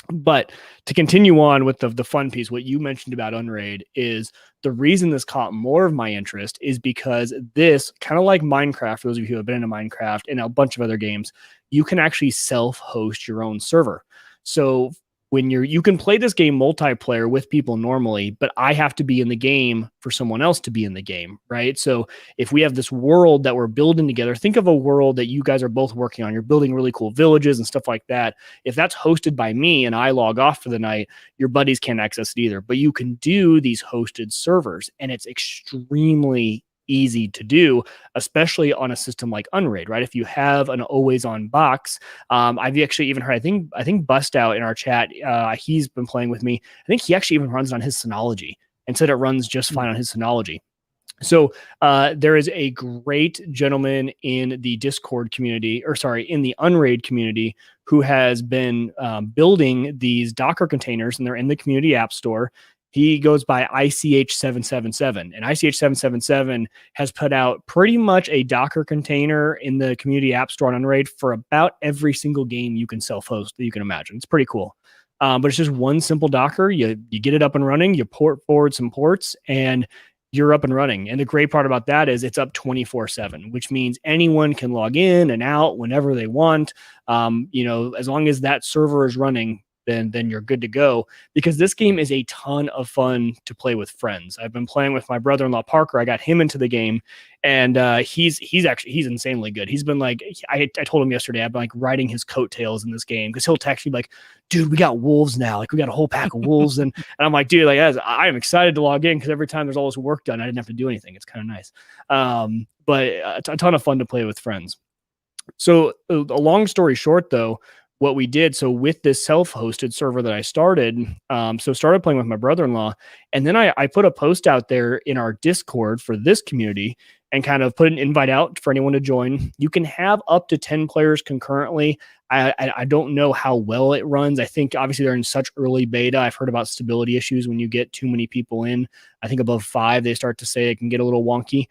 But to continue on with the fun piece, what you mentioned about Unraid is the reason this caught more of my interest is because this, kind of like Minecraft, for those of you who have been into Minecraft and a bunch of other games, you can actually self-host your own server. So when you can play this game multiplayer with people normally, but I have to be in the game for someone else to be in the game, right? So if we have this world that we're building together, think of a world that you guys are both working on. You're building really cool villages and stuff like that. If that's hosted by me and I log off for the night, your buddies can't access it either. But you can do these hosted servers, and it's extremely easy to do, especially on a system like Unraid, right? If you have an always on box, I've actually even heard, I think Bust Out in our chat, he's been playing with me. I think he actually even runs it on his Synology and said it runs just fine on his Synology. So there is a great gentleman in the Discord community, in the Unraid community, who has been building these Docker containers, and they're in the community app store. He goes by ICH777, and ICH777 has put out pretty much a Docker container in the community app store on Unraid for about every single game you can self-host that you can imagine. It's pretty cool. But it's just one simple Docker. You get it up and running, you port forward some ports, and you're up and running. And the great part about that is it's up 24/7, which means anyone can log in and out whenever they want. As long as that server is running, then you're good to go, because this game is a ton of fun to play with friends. I've been playing with my brother-in-law Parker. I got him into the game, and he's insanely good. He's been like, I told him yesterday, I've been like riding his coattails in this game, because he'll text me like, dude, we got wolves now, like we got a whole pack of wolves, and I'm like, dude, like I am excited to log in, because every time there's all this work done, I didn't have to do anything. It's kind of nice. But a ton of fun to play with friends. So a long story short, though, what we did, so with this self-hosted server that I started, started playing with my brother-in-law, and then I put a post out there in our Discord for this community and kind of put an invite out for anyone to join. You can have up to 10 players concurrently. I don't know how well it runs. I think obviously they're in such early beta. I've heard about stability issues when you get too many people in. I think above 5, they start to say it can get a little wonky.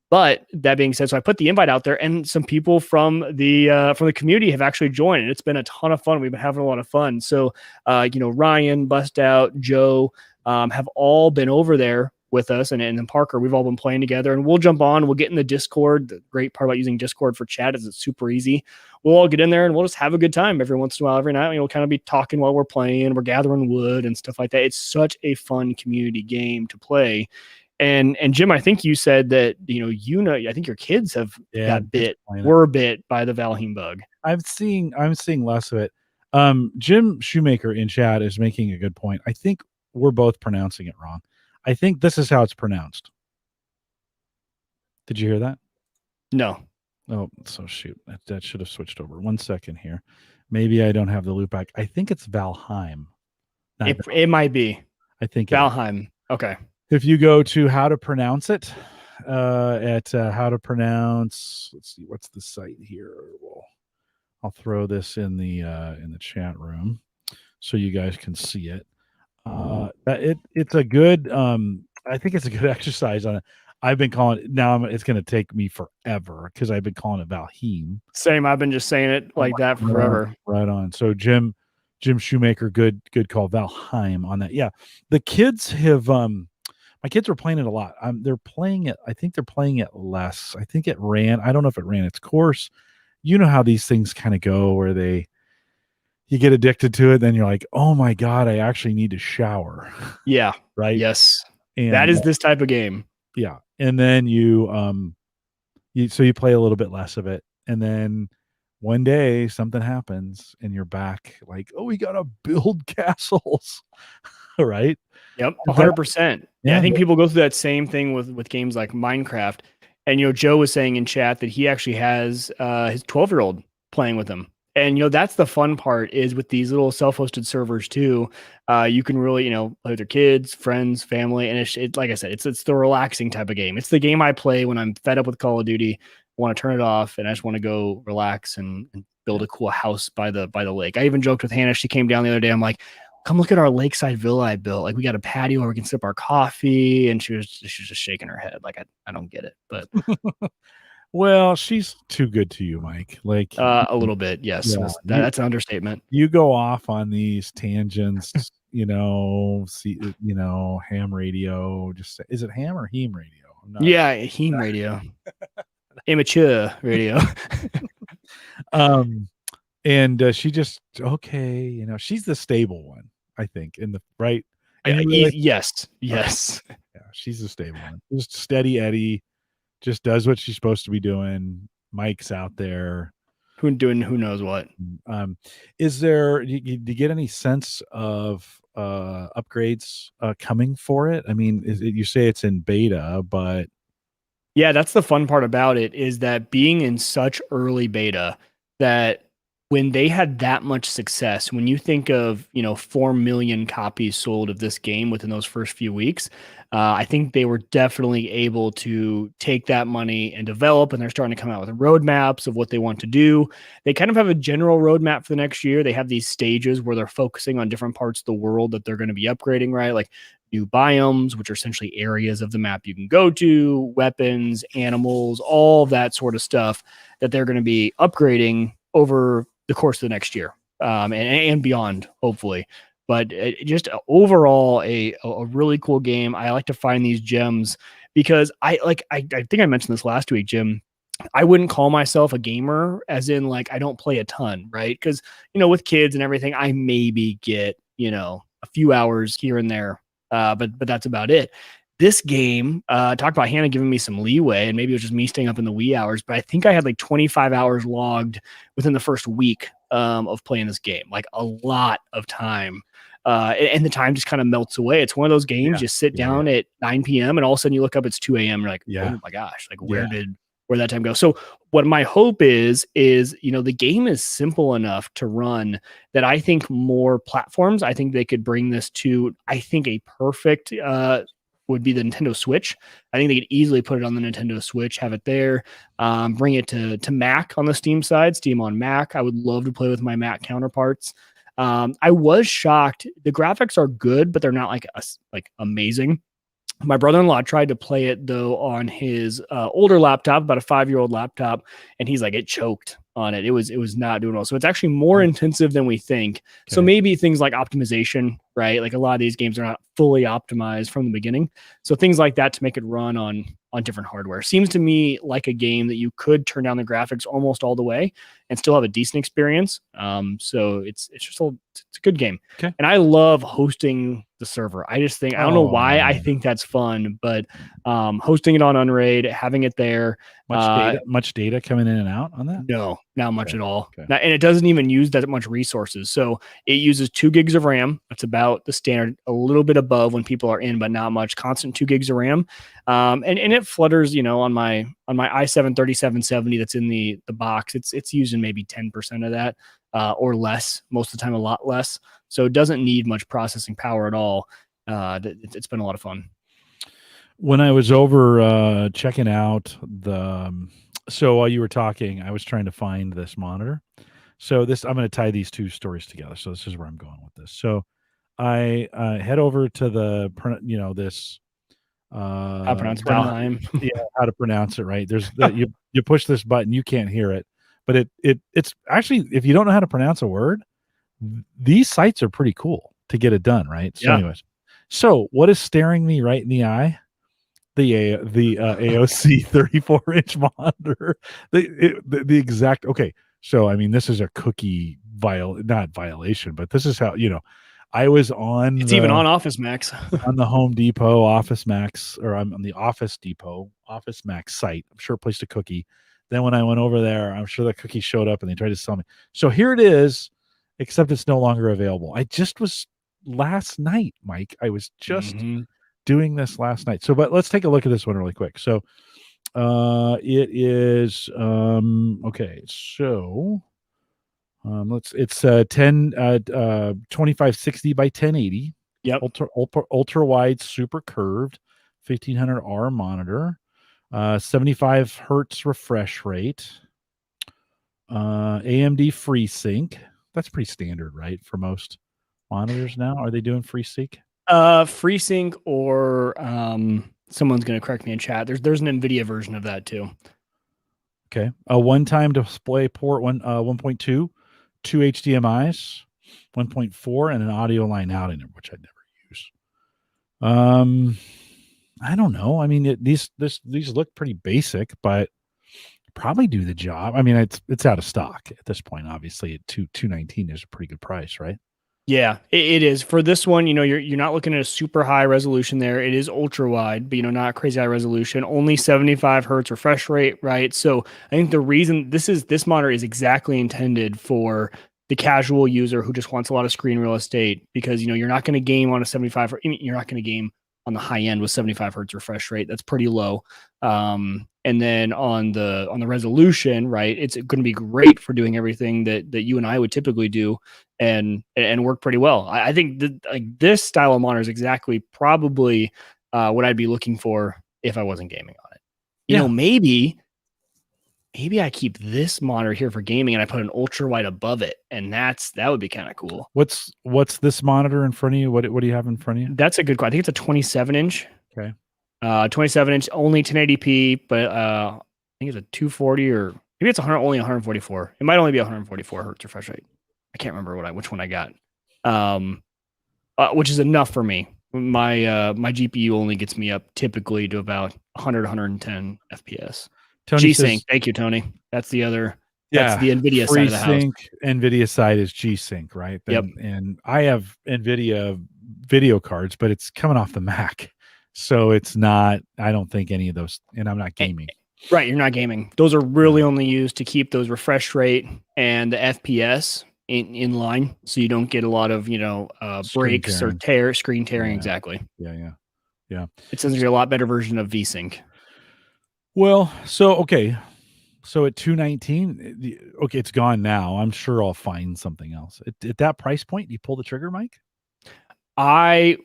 But that being said, so I put the invite out there, and some people from the community have actually joined, and it's been a ton of fun. We've been having a lot of fun. So, Ryan, Bust Out, Joe, have all been over there with us, and then Parker, we've all been playing together, and we'll jump on. We'll get in the Discord. The great part about using Discord for chat is it's super easy. We'll all get in there and we'll just have a good time every once in a while, every night. We'll kind of be talking while we're playing. We're gathering wood and stuff like that. It's such a fun community game to play. And Jim, I think you said that, I think your kids have got were bit by the Valheim bug. I'm seeing less of it. Jim Shoemaker in chat is making a good point. I think we're both pronouncing it wrong. I think this is how it's pronounced. Did you hear that? No. Oh, so shoot. That should have switched over. 1 second here. Maybe I don't have the loop back. I think it's Valheim. It might be. I think Valheim. Okay. If you go to how to pronounce it, how to pronounce, let's see, what's the site here? I'll throw this in the chat room so you guys can see it. It's a good I think it's a good exercise on it. I've been calling it, now it's going to take me forever because I've been calling it Valheim. Same. I've been just saying it like that for forever. Right on. So Jim Shoemaker, good call. Valheim on that. Yeah. The kids have my kids were playing it a lot. They're playing it. I think they're playing it less. I think it ran. I don't know if it ran its course. You know how these things kind of go where you get addicted to it. Then you're like, oh my God, I actually need to shower. Yeah. Right. Yes. And that is this type of game. Yeah. And then you play a little bit less of it. And then one day something happens and you're back like, oh, we got to build castles. Right. Yep. 100%. Yeah. I think people go through that same thing with games like Minecraft. And, Joe was saying in chat that he actually has his 12-year-old playing with him. And, that's the fun part is with these little self-hosted servers too. You can really, play with your kids, friends, family. And it's like I said, it's the relaxing type of game. It's the game I play when I'm fed up with Call of Duty, want to turn it off, and I just want to go relax and build a cool house by the lake. I even joked with Hannah. She came down the other day. I'm like, come look at our lakeside villa I built. Like we got a patio where we can sip our coffee. And she was just shaking her head. Like, I don't get it, but well, she's too good to you, Mike. Like a little bit. Yes. Yeah. That's an understatement. You go off on these tangents, ham radio, is it ham or heme radio? Yeah. Heme radio, immature radio. And she just, okay, she's the stable one, I think, in the right. Yes. Yeah, she's the stable one. Just steady Eddie, just does what she's supposed to be doing. Mike's out there. Who knows what. Is there, do you get any sense of upgrades coming for it? I mean, you say it's in beta, but. Yeah, that's the fun part about it is that being in such early beta that when they had that much success, when you think of, 4 million copies sold of this game within those first few weeks, I think they were definitely able to take that money and develop, and they're starting to come out with roadmaps of what they want to do. They kind of have a general roadmap for the next year. They have these stages where they're focusing on different parts of the world that they're going to be upgrading, right? Like new biomes, which are essentially areas of the map you can go to, weapons, animals, all that sort of stuff that they're going to be upgrading over the course of the next year and beyond, hopefully. But just overall, a really cool game. I like to find these gems because I think I mentioned this last week, Jim. I wouldn't call myself a gamer, as in like I don't play a ton, right? Because with kids and everything, I maybe get a few hours here and there, but that's about it. This game, talk about Hannah giving me some leeway, and maybe it was just me staying up in the wee hours, but I think I had like 25 hours logged within the first week of playing this game, like a lot of time. And the time just kind of melts away. It's one of those games, you sit down at 9 p.m. and all of a sudden you look up, it's 2 a.m. You're like, oh my gosh, like where that time go. So what my hope is, the game is simple enough to run that I think more platforms, I think they could bring this to, I think a perfect, would be the Nintendo Switch. I think they could easily put it on the Nintendo Switch, have it there, bring it to Mac on the Steam side, Steam on Mac. I would love to play with my Mac counterparts. I was shocked. The graphics are good, but they're not like amazing. My brother-in-law tried to play it though on his older laptop, about a 5-year-old laptop, and he's like, it choked on it. It was not doing well. So it's actually more intensive than we think. Okay. So maybe things like optimization, right? Like a lot of these games are not fully optimized from the beginning. So things like that to make it run on different hardware seems to me like a game that you could turn down the graphics almost all the way and still have a decent experience. So it's just it's a good game. Okay. And I love hosting the server. I just think, I don't know why I think that's fun, but hosting it on Unraid, having it there. Much data coming in and out on that? No, not much at all. Okay. And it doesn't even use that much resources. So it uses 2 gigs of RAM. That's about the standard, a little bit above when people are in, but not much. Constant 2 gigs of RAM. And it flutters, on my i7 3770 that's in the box. It's using maybe 10% of that or less. Most of the time, a lot less. So it doesn't need much processing power at all. It's been a lot of fun. When I was over checking out so while you were talking, I was trying to find this monitor. So I'm going to tie these two stories together. So this is where I'm going with this. So I head over to this. How to pronounce Valheim? Yeah, how to pronounce it right. There's you push this button, you can't hear it, but it's actually, if you don't know how to pronounce a word, these sites are pretty cool to get it done, right? So anyways, so what is staring me right in the eye? The AOC 34-inch monitor. The exact, okay. So I mean, this is a cookie not violation, but this is how, I was on. It's even on Office Max. On the Home Depot Office Max, or I'm on the Office Depot Office Max site. I'm sure it placed a cookie. Then when I went over there, I'm sure the cookie showed up and they tried to sell me. So here it is, except it's no longer available. I just was last night, Mike. I was just doing this last night. So, but let's take a look at this one really quick. So, it is okay. So, it's 2560 by 1080. Yep. Ultra wide, super curved, 1500R monitor, 75 hertz refresh rate, AMD FreeSync. That's pretty standard, right? For most monitors now, are they doing FreeSync? FreeSync, or someone's going to correct me in chat. There's an NVIDIA version of that too. Okay, a one-time display port 1.2, 2 HDMI's, 1.4, and an audio line out in it, which I'd never use. I don't know. I mean, these look pretty basic, but probably do the job. I mean, it's out of stock at this point. Obviously, at $219 is a pretty good price, right? Yeah, it is. For this one, you're not looking at a super high resolution there. It is ultra wide, but not crazy high resolution. Only 75 hertz refresh rate, right? So I think the reason this monitor is exactly intended for the casual user who just wants a lot of screen real estate, because you're not going to game on a 75. You're not going to game on the high end with 75 hertz refresh rate. That's pretty low. And then on the resolution, right, it's going to be great for doing everything that you and I would typically do and work pretty well. I think this style of monitor is exactly probably what I'd be looking for if I wasn't gaming on it. Maybe I keep this monitor here for gaming and I put an ultra wide above it, and that would be kind of cool. What's this monitor in front of you? What do you have in front of you? That's a good question. I think it's a 27-inch. Okay. 27-inch, only 1080p, but I think it's a 240, or maybe it's only 144. It might only be 144 hertz refresh rate. I can't remember which one I got. Which is enough for me. My GPU only gets me up typically to about 100, 110 FPS. Tony G-Sync. says, Thank you, Tony. That's the other. yeah, That's the NVIDIA side of the house. FreeSync, NVIDIA side is G-Sync, right? Yep. And I have NVIDIA video cards, but it's coming off the Mac. So it's not, I don't think any of those, and I'm not gaming. Right, you're not gaming. Those are really only used to keep those refresh rate and the FPS in line, so you don't get a lot of breaks or screen tearing. Exactly. Yeah. It sounds like a lot better version of VSync. Well, so so at $219, okay, it's gone now. I'm sure I'll find something else at that price point. You pull the trigger, Mike? I'd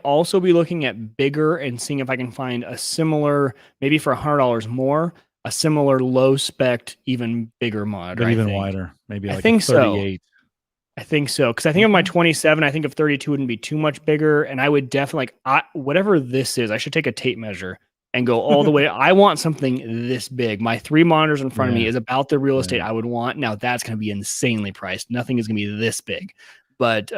also be looking at bigger and seeing if I can find a similar, maybe for $100 more, a similar low spec, even bigger monitor. But even wider, maybe like I think 38. I think so. Because I think of my 27, I think of 32 wouldn't be too much bigger. And I would definitely, whatever this is, I should take a tape measure and go all the way. I want something this big. My 3 monitors in front of me is about the real estate I would want. Now that's going to be insanely priced. Nothing is going to be this big. But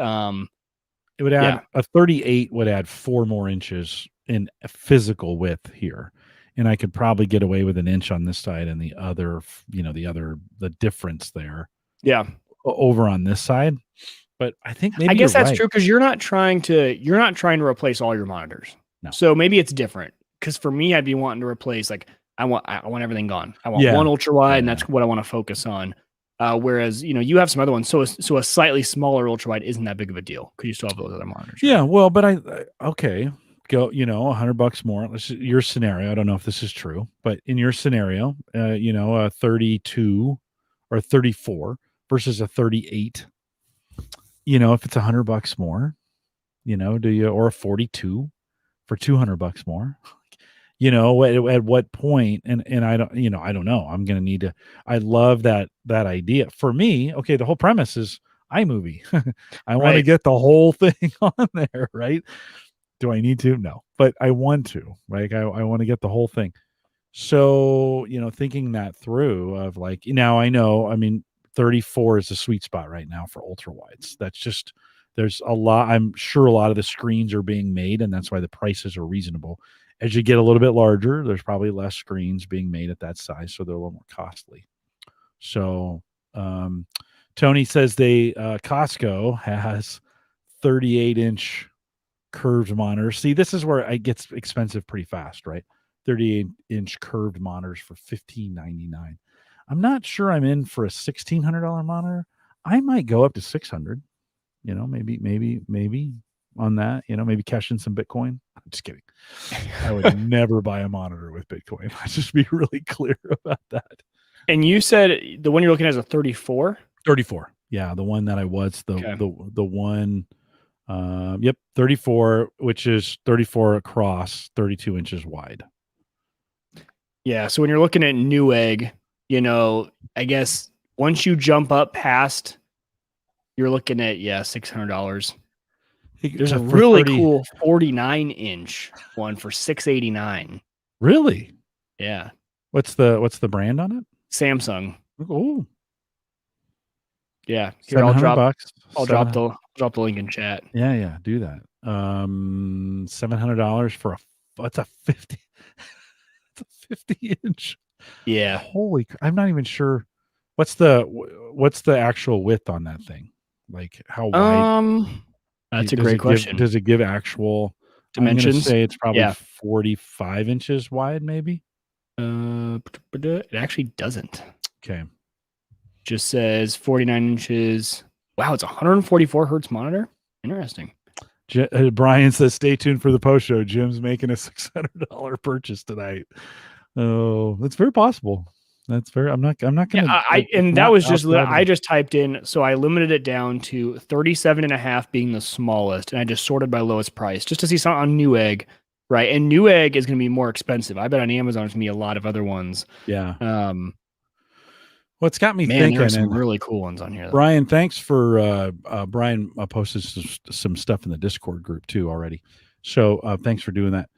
it would add a 38 would add 4 more inches in physical width here. And I could probably get away with an inch on this side and the other, the difference there. Yeah. Over on this side. But I think maybe I guess that's true, because you're not trying to replace all your monitors. No. So maybe it's different. Because for me, I'd be wanting to replace, like, I want everything gone. I want one ultra wide, and that's what I want to focus on. Whereas, you have some other ones. So a slightly smaller ultra wide isn't that big of a deal, because you still have those other monitors. Yeah, well, but go, $100 more. Your scenario. I don't know if this is true, but in your scenario, a 32 or 34 versus a 38. If it's $100 more, do you, or a 42 for $200 more? At what point? And I don't know. I'm going to need to, I love that idea. For me, okay, the whole premise is iMovie. I want to get the whole thing on there, right? Do I need to? No, but I want to, right? I want to get the whole thing. So, thinking that through of like, now I know, 34 is the sweet spot right now for ultra wides. That's just, there's a lot, I'm sure a lot of the screens are being made, and that's why the prices are reasonable. As you get a little bit larger, there's probably less screens being made at that size, so they're a little more costly. So Tony says Costco has 38-inch curved monitors. See, this is where it gets expensive pretty fast, right? 38-inch curved monitors for $15.99. I'm not sure I'm in for a $1,600 monitor. I might go up to $600. Maybe on that. Maybe cash in some Bitcoin. I'm just kidding. I would never buy a monitor with Bitcoin. Let's just be really clear about that. And you said the one you're looking at is a 34? 34. Yeah, the one that I was the one. 34, which is 34 across, 32 inches wide. Yeah. So when you're looking at Newegg, I guess once you jump up past, you're looking at $600. There's a really cool 49-inch one for $689. Really? Yeah. What's the brand on it? Samsung. Oh. Yeah. Here, I'll drop the link in chat. Yeah, do that. $700 for what's a 50? It's a 50-inch. Yeah. Holy, I'm not even sure. What's the actual width on that thing? Like how wide? That's a great question. Does it give actual dimensions? I'm gonna say it's probably 45 inches wide, maybe. It actually doesn't. Okay. Just says 49 inches. Wow, it's a 144 hertz monitor. Interesting. Brian says, "Stay tuned for the post show. Jim's making a $600 purchase tonight." Oh, that's very possible. That's very. I'm not gonna. I just typed in. So I limited it down to 37.5 being the smallest, and I just sorted by lowest price just to see something on Newegg, right? And Newegg is going to be more expensive. I bet on Amazon it's going to be a lot of other ones. Yeah. What's got me thinking? There are some really cool ones on here, though. Brian, thanks for Brian posted some stuff in the Discord group too already. So thanks for doing that.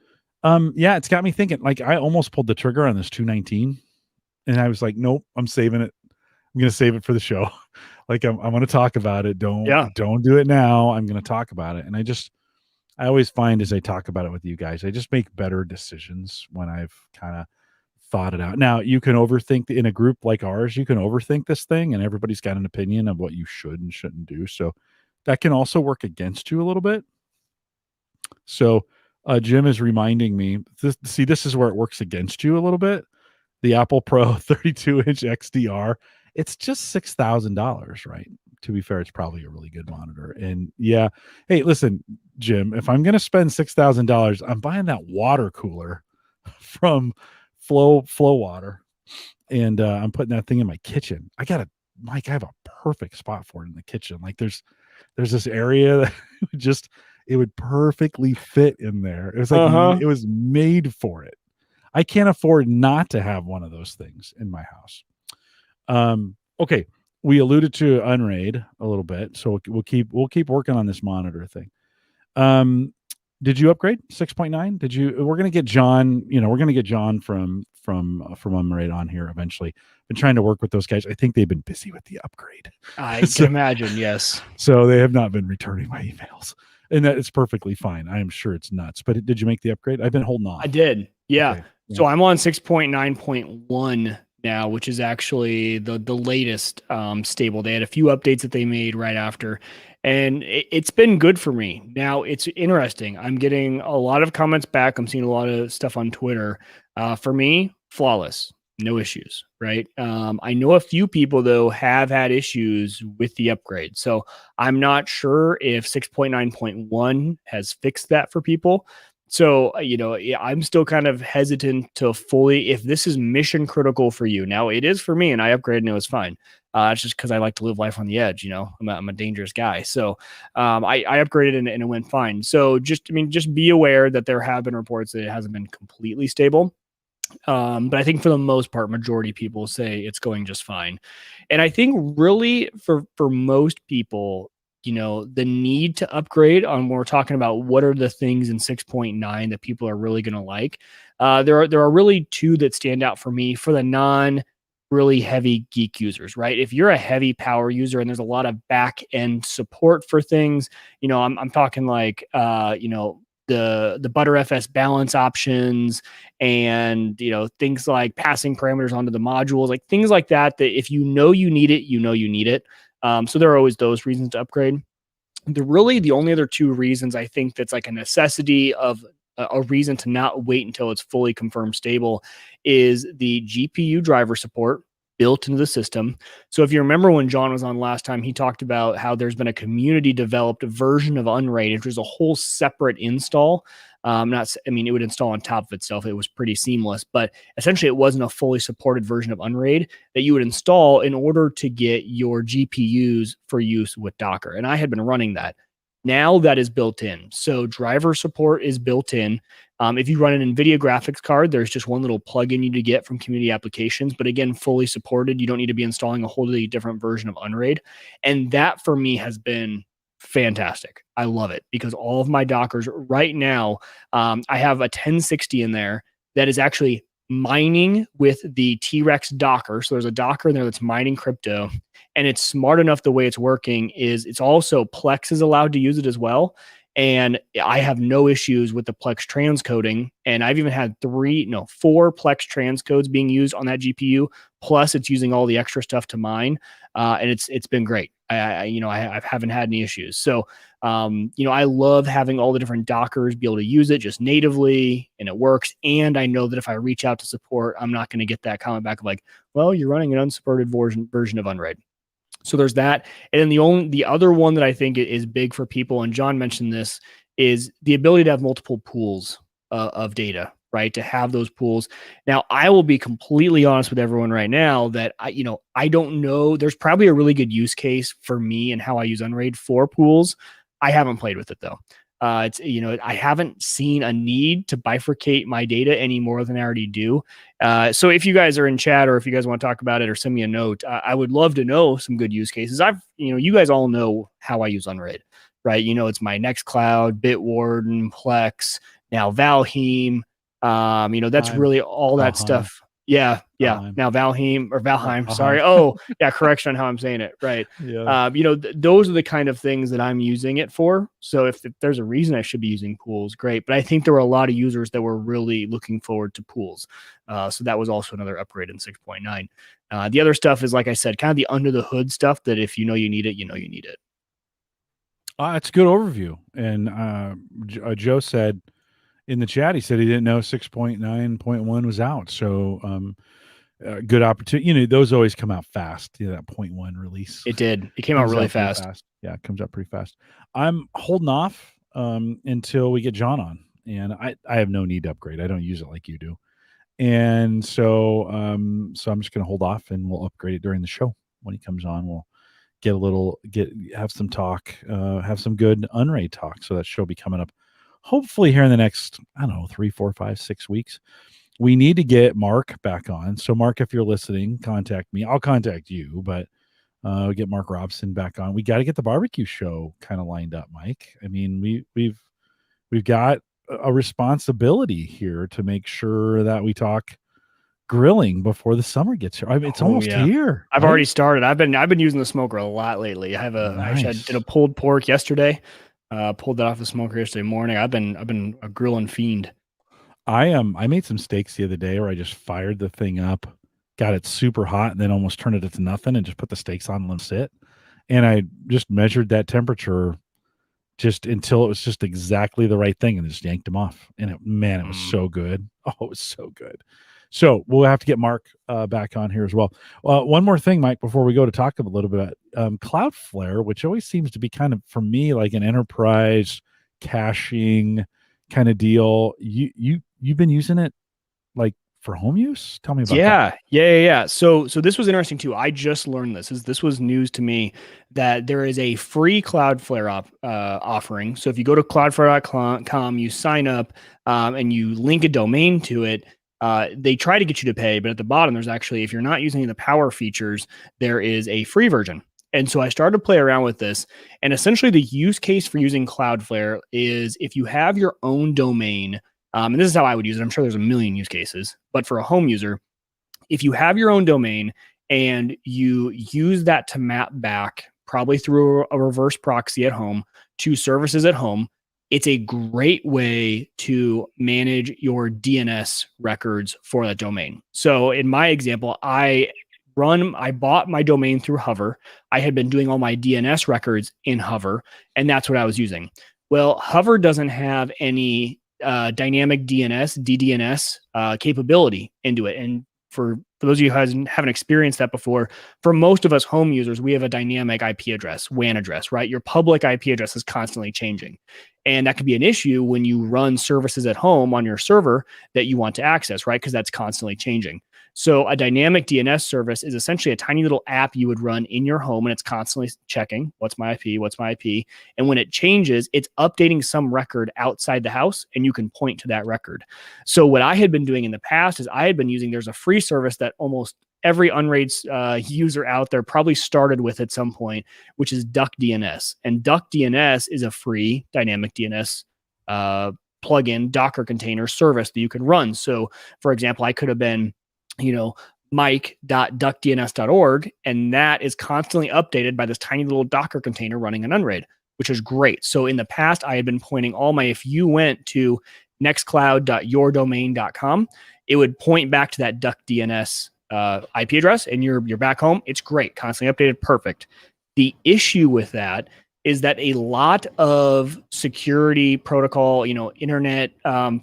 Yeah, it's got me thinking. Like I almost pulled the trigger on this 219, and I was like, nope, I'm saving it. I'm gonna save it for the show. Like I'm gonna talk about it. Don't do it now. I'm gonna talk about it. And I always find as I talk about it with you guys, I just make better decisions when I've kind of thought it out. Now you can overthink in a group like ours, you can overthink this thing and everybody's got an opinion of what you should and shouldn't do. So that can also work against you a little bit. So Jim is reminding me, this is where it works against you a little bit. The Apple Pro 32-inch XDR, it's just $6,000, right? To be fair, it's probably a really good monitor. And yeah, hey, listen, Jim, if I'm going to spend $6,000, I'm buying that water cooler from Flow Water, and I'm putting that thing in my kitchen. Mike, I have a perfect spot for it in the kitchen. Like there's this area that it would perfectly fit in there. It was like it was made for it. I can't afford not to have one of those things in my house. Okay, we alluded to Unraid a little bit, so we'll keep working on this monitor thing. Did you upgrade 6.9? Did you? We're gonna get John. We're gonna get John from Unraid on here eventually. Been trying to work with those guys. I think they've been busy with the upgrade. I can imagine. Yes. So they have not been returning my emails, and that is perfectly fine. I am sure it's nuts. But did you make the upgrade? I've been holding on. I did. Yeah. Okay. So I'm on 6.9.1 now, which is actually the latest stable. They had a few updates that they made right after, and it's been good for me. Now it's interesting. I'm getting a lot of comments back. I'm seeing a lot of stuff on Twitter. For me, flawless, no issues, right? I know a few people though have had issues with the upgrade. So I'm not sure if 6.9.1 has fixed that for people. So, I'm still kind of hesitant to fully, if this is mission critical for you. Now it is for me, and I upgraded and it was fine. It's just because I like to live life on the edge. I'm a dangerous guy. So I upgraded and it went fine. So just be aware that there have been reports that it hasn't been completely stable. But I think for the most part, majority of people say it's going just fine. And I think really for most people, the need to upgrade on when we're talking about what are the things in 6.9 that people are really going to like. There are really two that stand out for me for the non really heavy geek users, right? If you're a heavy power user and there's a lot of back end support for things, I'm talking like, the ButterFS balance options and, things like passing parameters onto the modules, like things like that if you need it, you need it. So there are always those reasons to upgrade. The only other two reasons I think that's like a necessity of a reason to not wait until it's fully confirmed stable is the GPU driver support built into the system. So if you remember when John was on last time, he talked about how there's been a community developed version of Unraid, which is a whole separate install. It would install on top of itself. It was pretty seamless, but essentially it wasn't a fully supported version of Unraid that you would install in order to get your GPUs for use with Docker. And I had been running that. Now that is built in. So driver support is built in. If you run an NVIDIA graphics card, there's just one little plugin you need to get from community applications, but again, fully supported. You don't need to be installing a wholly different version of Unraid. And that for me has been fantastic. I love it because all of my Dockers right now, I have a 1060 in there that is actually mining with the T-Rex Docker. So there's a Docker in there that's mining crypto, and it's smart enough. The way it's working is it's also Plex is allowed to use it as well. And I have no issues with the Plex transcoding. And I've even had 4 Plex transcodes being used on that GPU. Plus it's using all the extra stuff to mine. And it's been great. I haven't had any issues. So, I love having all the different Dockers be able to use it just natively, and it works. And I know that if I reach out to support, I'm not going to get that comment back of like, well, you're running an unsupported version of Unraid. So there's that. And then the other one that I think is big for people, and John mentioned this, is the ability to have multiple pools of data, right? To have those pools. Now, I will be completely honest with everyone right now that I don't know. There's probably a really good use case for me and how I use Unraid for pools. I haven't played with it though. I haven't seen a need to bifurcate my data any more than I already do. So if you guys are in chat or if you guys want to talk about it or send me a note, I would love to know some good use cases. You guys all know how I use Unraid, right? It's my Nextcloud, Bitwarden, Plex, now Valheim. That's really all that stuff. Yeah. Valheim. Now Valheim or Valheim. Valheim. Sorry. Oh, yeah. Correction on how I'm saying it. Right. Yeah. Those are the kind of things that I'm using it for. So if there's a reason I should be using pools, great. But I think there were a lot of users that were really looking forward to pools. So that was also another upgrade in 6.9. The other stuff is, like I said, kind of the under the hood stuff that if you know you need it, you know you need it. It's a good overview. And Joe said in the chat, he said he didn't know 6.9.1 was out. So good opportunity. Those always come out fast. That 0.1 release. It did. It came out really fast. Yeah, it comes out pretty fast. I'm holding off until we get John on. And I have no need to upgrade. I don't use it like you do. And so I'm just going to hold off, and we'll upgrade it during the show. When he comes on, we'll have some talk, have some good Unraid talk. So that show will be coming up hopefully here in the next, 3, 4, 5, 6 weeks. We need to get Mark back on. So Mark, if you're listening, contact me. I'll contact you, but we'll get Mark Robson back on. We got to get the barbecue show kind of lined up, Mike. I mean, we've got a responsibility here to make sure that we talk grilling before the summer gets here. I mean, it's almost here. I've already started. I've been using the smoker a lot lately. I did a pulled pork yesterday. Pulled that off the smoker yesterday morning. I've been a grilling fiend. I made some steaks the other day where I just fired the thing up, got it super hot, and then almost turned it to nothing and just put the steaks on and let them sit. And I just measured that temperature just until it was just exactly the right thing, and just yanked them off. And it was so good. Oh, it was so good. So we'll have to get Mark back on here as well. One more thing, Mike, before we go to talk a little bit about Cloudflare, which always seems to be kind of, for me, like an enterprise caching kind of deal. You've been using it like for home use? Tell me about that. Yeah. So this was interesting too. I just learned this was news to me, that there is a free Cloudflare offering. So if you go to cloudflare.com, you sign up and you link a domain to it. They try to get you to pay, but at the bottom, there's actually, if you're not using the power features, there is a free version. And so I started to play around with this. And essentially the use case for using Cloudflare is if you have your own domain, and this is how I would use it. I'm sure there's a million use cases, but for a home user, if you have your own domain and you use that to map back, probably through a reverse proxy at home, to services at home, it's a great way to manage your DNS records for that domain. So in my example, I bought my domain through Hover. I had been doing all my DNS records in Hover, and that's what I was using. Well, Hover doesn't have any dynamic DDNS capability into it. And for those of you who haven't experienced that before, for most of us home users, we have a dynamic IP address, WAN address, right? Your public IP address is constantly changing. And that could be an issue when you run services at home on your server that you want to access, right? Because that's constantly changing. So a dynamic DNS service is essentially a tiny little app you would run in your home, and it's constantly checking what's my IP. And when it changes, it's updating some record outside the house, and you can point to that record. So what I had been doing in the past is there's a free service that almost every Unraid user out there probably started with at some point, which is DuckDNS. And DuckDNS is a free dynamic DNS plugin, Docker container service that you can run. So for example, I could have been mike.duckdns.org, and that is constantly updated by this tiny little Docker container running an Unraid, which is great. So in the past, I had been pointing if you went to nextcloud.yourdomain.com, it would point back to that DuckDNS IP address, and you're back home. It's great, constantly updated, perfect. The issue with that is that a lot of security protocol, internet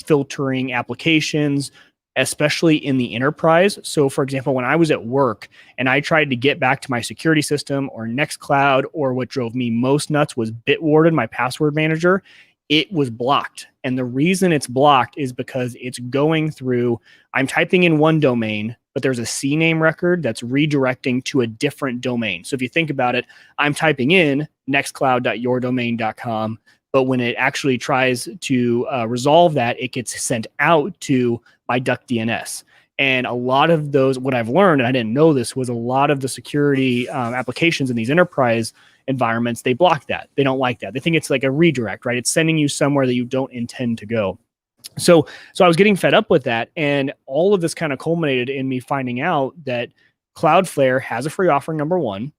filtering applications, especially in the enterprise. So for example, when I was at work and I tried to get back to my security system or Nextcloud, or what drove me most nuts was Bitwarden, my password manager, it was blocked. And the reason it's blocked is because it's going through, I'm typing in one domain, but there's a CNAME record that's redirecting to a different domain. So if you think about it, I'm typing in nextcloud.yourdomain.com, but when it actually tries to resolve that, it gets sent out to my DuckDNS. And a lot of those, what I've learned, and I didn't know this, was a lot of the security applications in these enterprise environments, they block that. They don't like that. They think it's like a redirect, right? It's sending you somewhere that you don't intend to go. So I was getting fed up with that, and all of this kind of culminated in me finding out that Cloudflare has a free offering. Number one,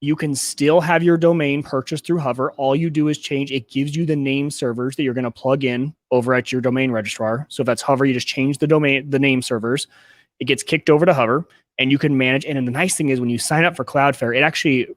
you can still have your domain purchased through Hover. All you do is change. It gives you the name servers that you're going to plug in over at your domain registrar. So if that's Hover, you just change the name servers. It gets kicked over to Hover, and you can manage. And then the nice thing is when you sign up for Cloudflare, it actually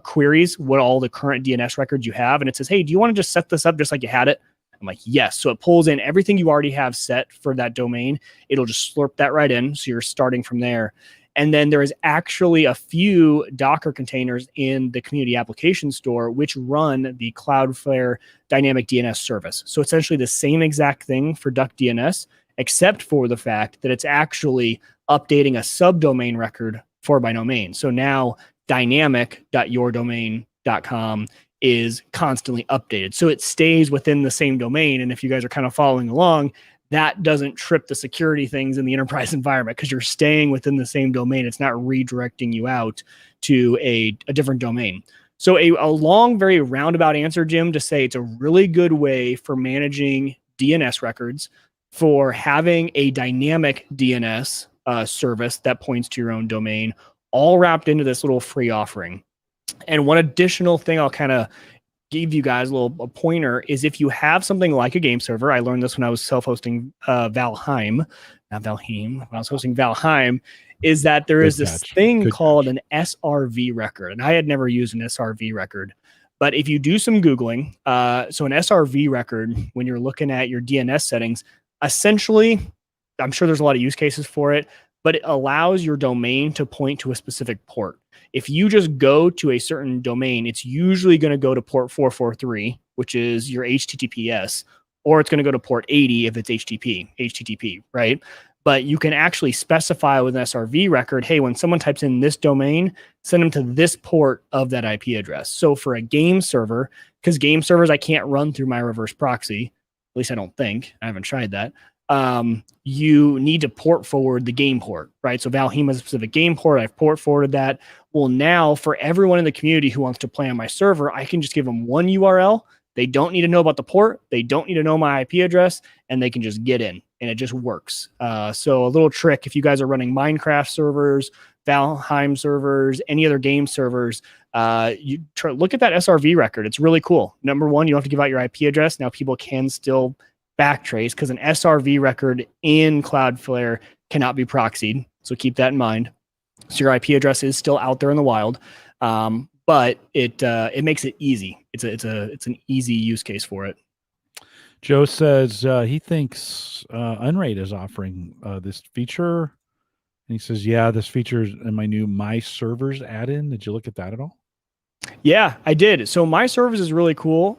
queries what all the current DNS records you have, and it says, "Hey, do you want to just set this up just like you had it?" I'm like, yes. So it pulls in everything you already have set for that domain. It'll just slurp that right in. So you're starting from there. And then there is actually a few Docker containers in the community application store which run the Cloudflare dynamic DNS service. So essentially the same exact thing for Duck DNS, except for the fact that it's actually updating a subdomain record for my domain. So now dynamic.yourdomain.com is constantly updated. So it stays within the same domain. And if you guys are kind of following along, that doesn't trip the security things in the enterprise environment because you're staying within the same domain. It's not redirecting you out to a different domain. So a long, very roundabout answer, Jim, to say it's a really good way for managing DNS records, for having a dynamic DNS service that points to your own domain, all wrapped into this little free offering. And one additional thing I'll kind of give you guys a pointer is if you have something like a game server. I learned this when I was self-hosting Valheim, not Valheim. When I was hosting Valheim, is that there is this thing called an SRV record, and I had never used an SRV record. But if you do some Googling, so an SRV record, when you're looking at your DNS settings, essentially, I'm sure there's a lot of use cases for it, but it allows your domain to point to a specific port. If you just go to a certain domain, it's usually going to go to port 443, which is your HTTPS, or it's going to go to port 80 if it's HTTP, right? But you can actually specify with an SRV record, hey, when someone types in this domain, send them to this port of that IP address. So for a game server, because game servers I can't run through my reverse proxy, at least I don't think, I haven't tried that. You need to port forward the game port, right? So Valheim has a specific game port. I've port forwarded that. Well, now for everyone in the community who wants to play on my server, I can just give them one URL. They don't need to know about the port. They don't need to know my IP address, and they can just get in, and it just works. So a little trick, if you guys are running Minecraft servers, Valheim servers, any other game servers, look at that SRV record. It's really cool. Number one, you don't have to give out your IP address. Now people can still backtrace because an SRV record in Cloudflare cannot be proxied. So keep that in mind. So your IP address is still out there in the wild, but it makes it easy. It's an easy use case for it. Joe says he thinks Unraid is offering this feature. And he says, yeah, this feature is in my new My Servers add-in. Did you look at that at all? Yeah, I did. So My Servers is really cool.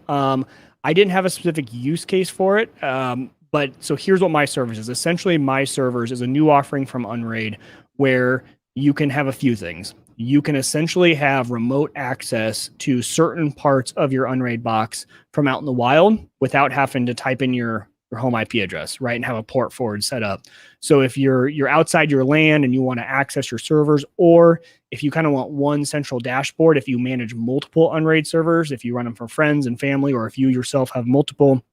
I didn't have a specific use case for it, but so here's what My Servers is. Essentially, My Servers is a new offering from Unraid where you can have a few things. You can essentially have remote access to certain parts of your Unraid box from out in the wild without having to type in your home IP address, right, and have a port forward set up. So if you're outside your LAN and you want to access your servers, or if you kind of want one central dashboard, if you manage multiple Unraid servers, if you run them for friends and family, or if you yourself have multiple,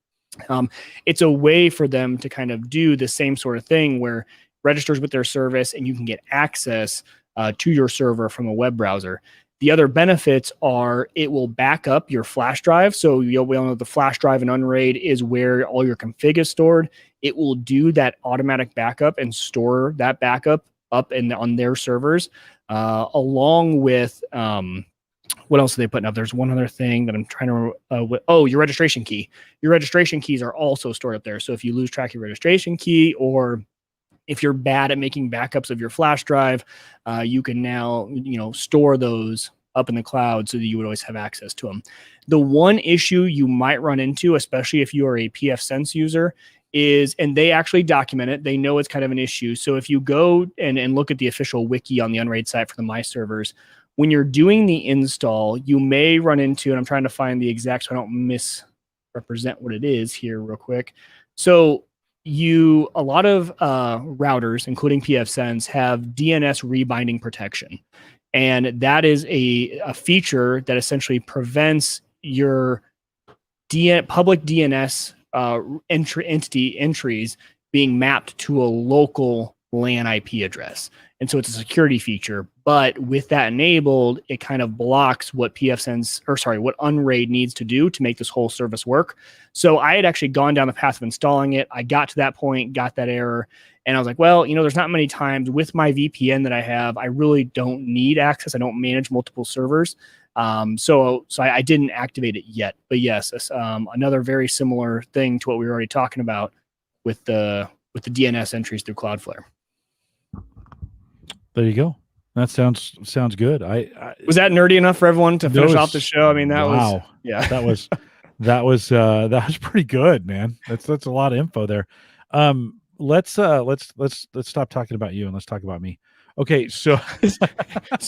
it's a way for them to kind of do the same sort of thing where registers with their service and you can get access to your server from a web browser. The other benefits are it will back up your flash drive. So we all know the flash drive in Unraid is where all your config is stored. It will do that automatic backup and store that backup up on their servers, along with what else are they putting up? There's one other thing that I'm trying to, your registration key. Your registration keys are also stored up there. So if you lose track of your registration key, or if you're bad at making backups of your flash drive, you can now, store those up in the cloud so that you would always have access to them. The one issue you might run into, especially if you are a pfSense user, is, and they actually document it, they know it's kind of an issue. So if you go and look at the official wiki on the Unraid site for the My Servers, when you're doing the install, you may run into, and I'm trying to find the exact so I don't misrepresent what it is here real quick. So a lot of routers, including pfSense, have DNS rebinding protection. And that is a feature that essentially prevents your public DNS entity entries being mapped to a local LAN IP address. And so it's a security feature, but with that enabled, it kind of blocks what what Unraid needs to do to make this whole service work. So I had actually gone down the path of installing it. I got to that point, got that error, and I was like, well, there's not many times with my VPN that I have, I really don't need access. I don't manage multiple servers. So I didn't activate it yet. But yes, another very similar thing to what we were already talking about with the DNS entries through Cloudflare. There you go. That sounds good. Was that nerdy enough for everyone to finish off the show? I mean, that was that was pretty good, man. That's a lot of info there. Let's stop talking about you and let's talk about me. Okay, so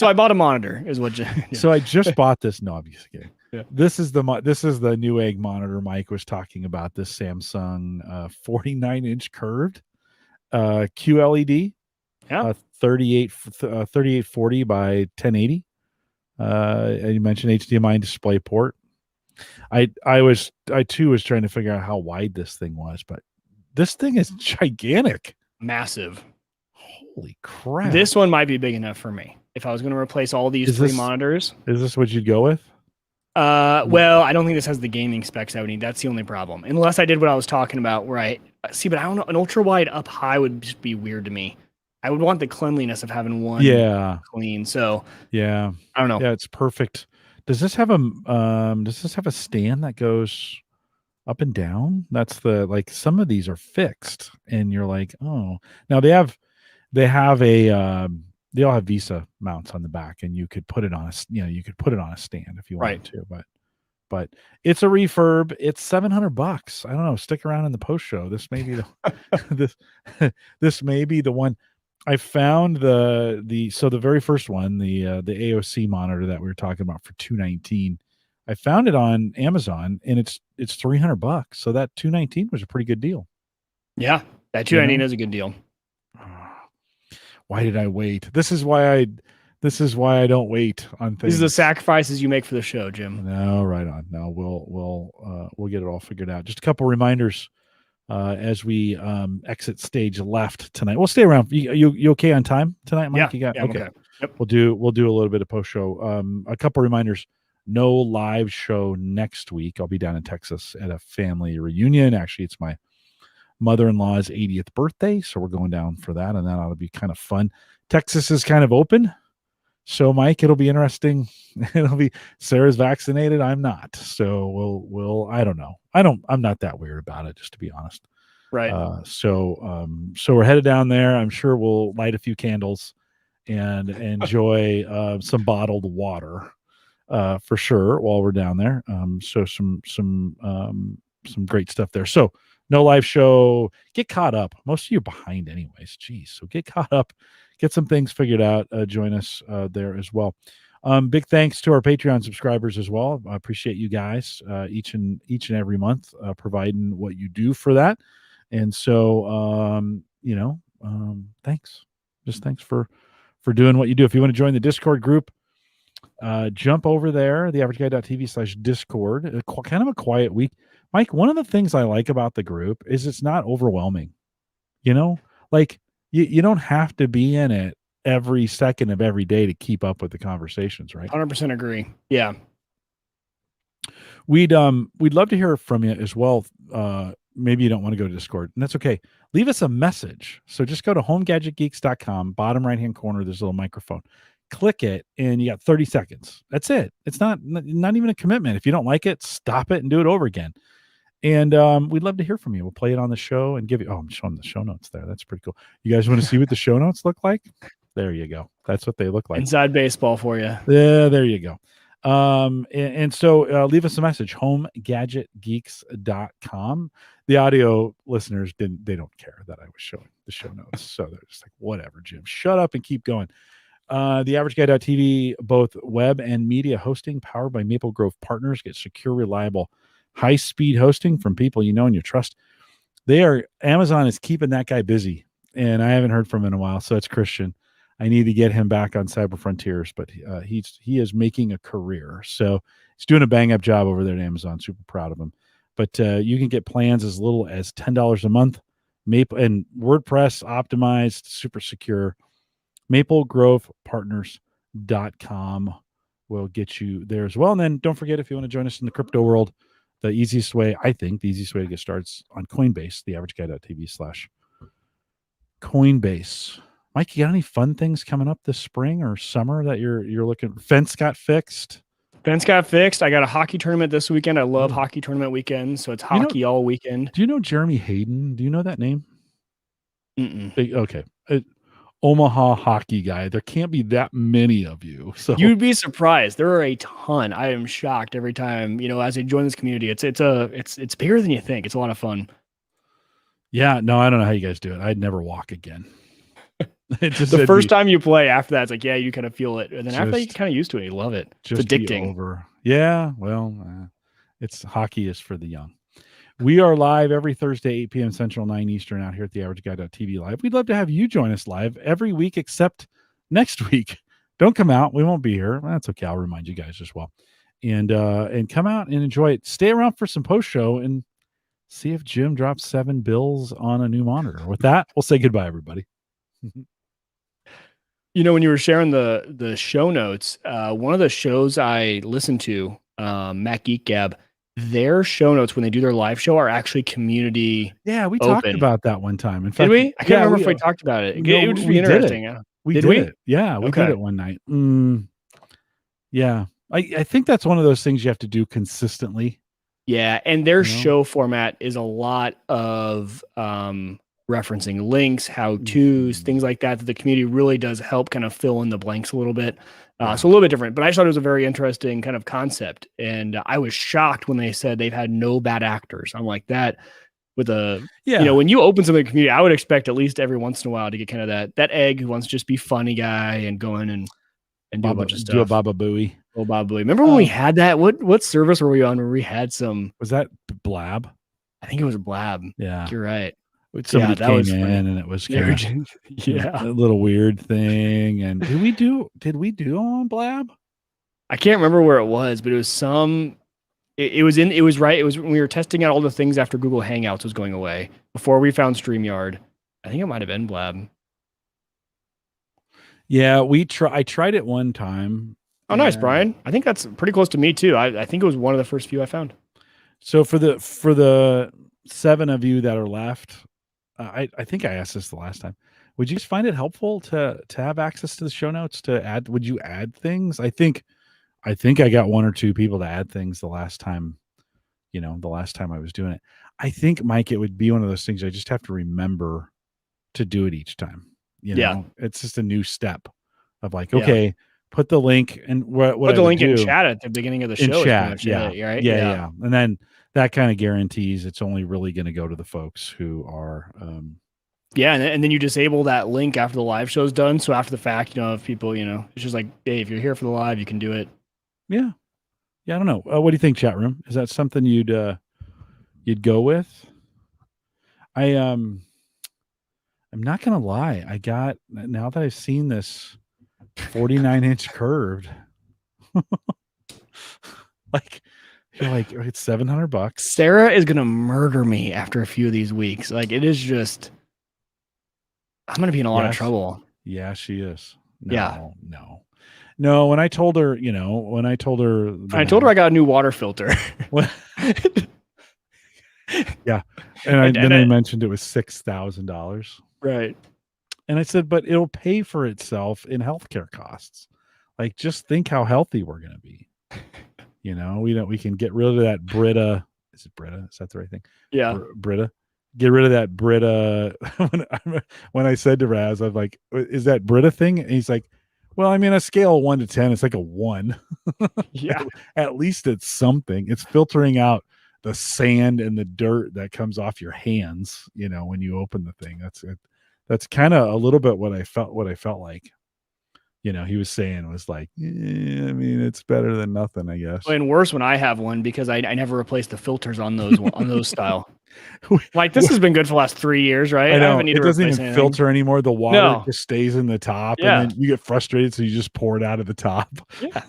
I bought a monitor, is what. So I just bought this. No, I'm just kidding. Yeah. This is the Newegg monitor Mike was talking about. This Samsung 49-inch curved QLED. Yeah. 3840 by 1080. And you mentioned HDMI display port. I too was trying to figure out how wide this thing was, but this thing is gigantic. Massive. Holy crap. This one might be big enough for me. If I was going to replace all these three monitors. Is this what you'd go with? Well, I don't think this has the gaming specs I would need. That's the only problem. Unless I did what I was talking about where but I don't know. An ultra wide up high would just be weird to me. I would want the cleanliness of having one clean. So yeah, I don't know. Yeah, it's perfect. Does this have a stand that goes up and down? That's some of these are fixed and you're like, oh, now they all have Visa mounts on the back and you could put it on a stand if you wanted to, but it's a refurb. It's $700. I don't know. Stick around in the post show. This may be this may be the one. I found the very first one, the AOC monitor that we were talking about for $219. I found it on Amazon and it's $300. So that $219 was a pretty good deal. Yeah, that $219 is a good deal. Why did I wait? This is why I don't wait on things. These are the sacrifices you make for the show, Jim. No, right on. No, we'll get it all figured out. Just a couple reminders as we exit stage left tonight. We'll stay around. You okay on time tonight, Mike? Yeah, okay. Yep. We'll do a little bit of post show. A couple reminders. No live show next week. I'll be down in Texas at a family reunion. Actually, it's my mother-in-law's 80th birthday, so we're going down for that, and that ought to be kind of fun. Texas is kind of open, so Mike, it'll be interesting. It'll be Sarah's vaccinated, I'm not, so we'll I don't know. I'm not that weird about it, just to be honest. Right. So we're headed down there. I'm sure we'll light a few candles and enjoy some bottled water for sure while we're down there. So some great stuff there. So no live show. Get caught up. Most of you are behind anyways. Geez. So get caught up. Get some things figured out. Join us there as well. Big thanks to our Patreon subscribers as well. I appreciate you guys each and every month providing what you do for that. And so, thanks. Just thanks for doing what you do. If you want to join the Discord group, jump over there, theaverageguy.tv/Discord. Kind of a quiet week. Mike, one of the things I like about the group is it's not overwhelming. You don't have to be in it every second of every day to keep up with the conversations, right? 100% agree. Yeah. We'd love to hear from you as well. Maybe you don't want to go to Discord, and that's okay. Leave us a message. So just go to homegadgetgeeks.com, bottom right-hand corner, there's a little microphone. Click it, and you got 30 seconds. That's it. It's not even a commitment. If you don't like it, stop it and do it over again. And we'd love to hear from you. We'll play it on the show and give you. Oh, I'm showing the show notes there. That's pretty cool. You guys want to see what the show notes look like? There you go. That's what they look like. Inside baseball for you. Yeah, there you go. And so leave us a message, homegadgetgeeks.com. The audio listeners they don't care that I was showing the show notes. So they're just like, whatever, Jim, shut up and keep going. TheAverageGuy.tv, both web and media hosting powered by Maple Grove Partners. Get secure, reliable, high-speed hosting from people you know and you trust. Amazon is keeping that guy busy, and I haven't heard from him in a while, so it's Christian. I need to get him back on Cyber Frontiers, but he is making a career. So he's doing a bang-up job over there at Amazon. Super proud of him. But you can get plans as little as $10 a month. Maple and WordPress optimized, super secure. MapleGrovePartners.com will get you there as well. And then don't forget, if you want to join us in the crypto world, the easiest way to get started is on Coinbase, theaverageguy.tv/Coinbase. Mike, you got any fun things coming up this spring or summer that you're looking? Fence got fixed. I got a hockey tournament this weekend. I love hockey tournament weekends, so it's hockey all weekend. Do you know Jeremy Hayden? Do you know that name? Mm-mm. Okay. Omaha hockey guy. There can't be that many of you. So you'd be surprised. There are a ton. I am shocked every time, as I join this community. It's bigger than you think. It's a lot of fun. Yeah, no, I don't know how you guys do it. I'd never walk again. The first time you play, after that, it's like, yeah, you kind of feel it. And then after that, you get kind of used to it. You love it. It's addicting. Over. Yeah, well, it's hockey is for the young. We are live every Thursday, 8 p.m. Central, 9 Eastern, out here at theaverageguy.tv live. We'd love to have you join us live every week except next week. Don't come out. We won't be here. That's okay. I'll remind you guys as well. And come out and enjoy it. Stay around for some post-show and see if Jim drops 7 bills on a new monitor. With that, we'll say goodbye, everybody. When you were sharing the show notes, one of the shows I listened to, Mac Geek Gab, their show notes when they do their live show are actually community. Yeah, we talked about that one time. In fact, did we? I can't remember if we talked about it. It would just be interesting. We did it. Yeah, we did it one night. Yeah, I think that's one of those things you have to do consistently. Yeah, and their show format is a lot of referencing links, how-tos, things like that the community really does help kind of fill in the blanks a little bit. So a little bit different, but I thought it was a very interesting kind of concept. And I was shocked when they said they've had no bad actors. I'm like, that with when you open something in the community, I would expect at least every once in a while to get kind of that egg who wants to just be funny guy and go in and do a bunch of stuff. Do a Baba Booey. Oh, Baba Booey. Remember when we had that? What service were we on where we had some? Was that Blab? I think it was Blab. Yeah. You're right. Somebody came in and it was kind of a little weird thing. And did we do on Blab? I can't remember where it was, but it was when we were testing out all the things after Google Hangouts was going away before we found StreamYard. I think it might have been Blab. Yeah, I tried it one time. Oh, nice, Brian. I think that's pretty close to me too. I think it was one of the first few I found. So for the 7 of you that are left, I think I asked this the last time. Would you find it helpful to have access to the show notes to add? Would you add things? I think I got 1 or 2 people to add things the last time I was doing it. I think, Mike, it would be one of those things I just have to remember to do it each time. It's just a new step of like, okay, put the link and put the link in chat at the beginning of the show. Chat, right? Yeah. And then that kind of guarantees it's only really going to go to the folks who are. And then you disable that link after the live show's done. So after the fact, if people, it's just like, hey, if you're here for the live, you can do it. Yeah. Yeah. I don't know. What do you think, chat room? Is that something you'd go with? I'm not going to lie. Now that I've seen this 49-inch curved, you're like, it's $700. Sarah is going to murder me after a few of these weeks. Like, it is just, I'm going to be in a lot of trouble. Yeah, she is. No. When I told her, I got a new water filter. Yeah. And then I mentioned it was $6,000. Right. And I said, but it'll pay for itself in healthcare costs. Like, just think how healthy we're going to be. We can get rid of that Brita. Is it Brita? Is that the right thing? Yeah. Brita. Get rid of that Brita. When I said to Raz, I'm like, is that Brita thing? And he's like, well, I mean, a scale of 1 to 10, it's like a 1. Yeah. At least it's something. It's filtering out the sand and the dirt that comes off your hands, when you open the thing. That's kind of a little bit what I felt like. He was saying was like, I mean, it's better than nothing, I guess. And worse when I have one because I never replaced the filters on those style. Like, this has been good for the last 3 years, right? I know. It doesn't even filter anymore. The water just stays in the top, yeah. And then you get frustrated, so you just pour it out of the top. Yeah.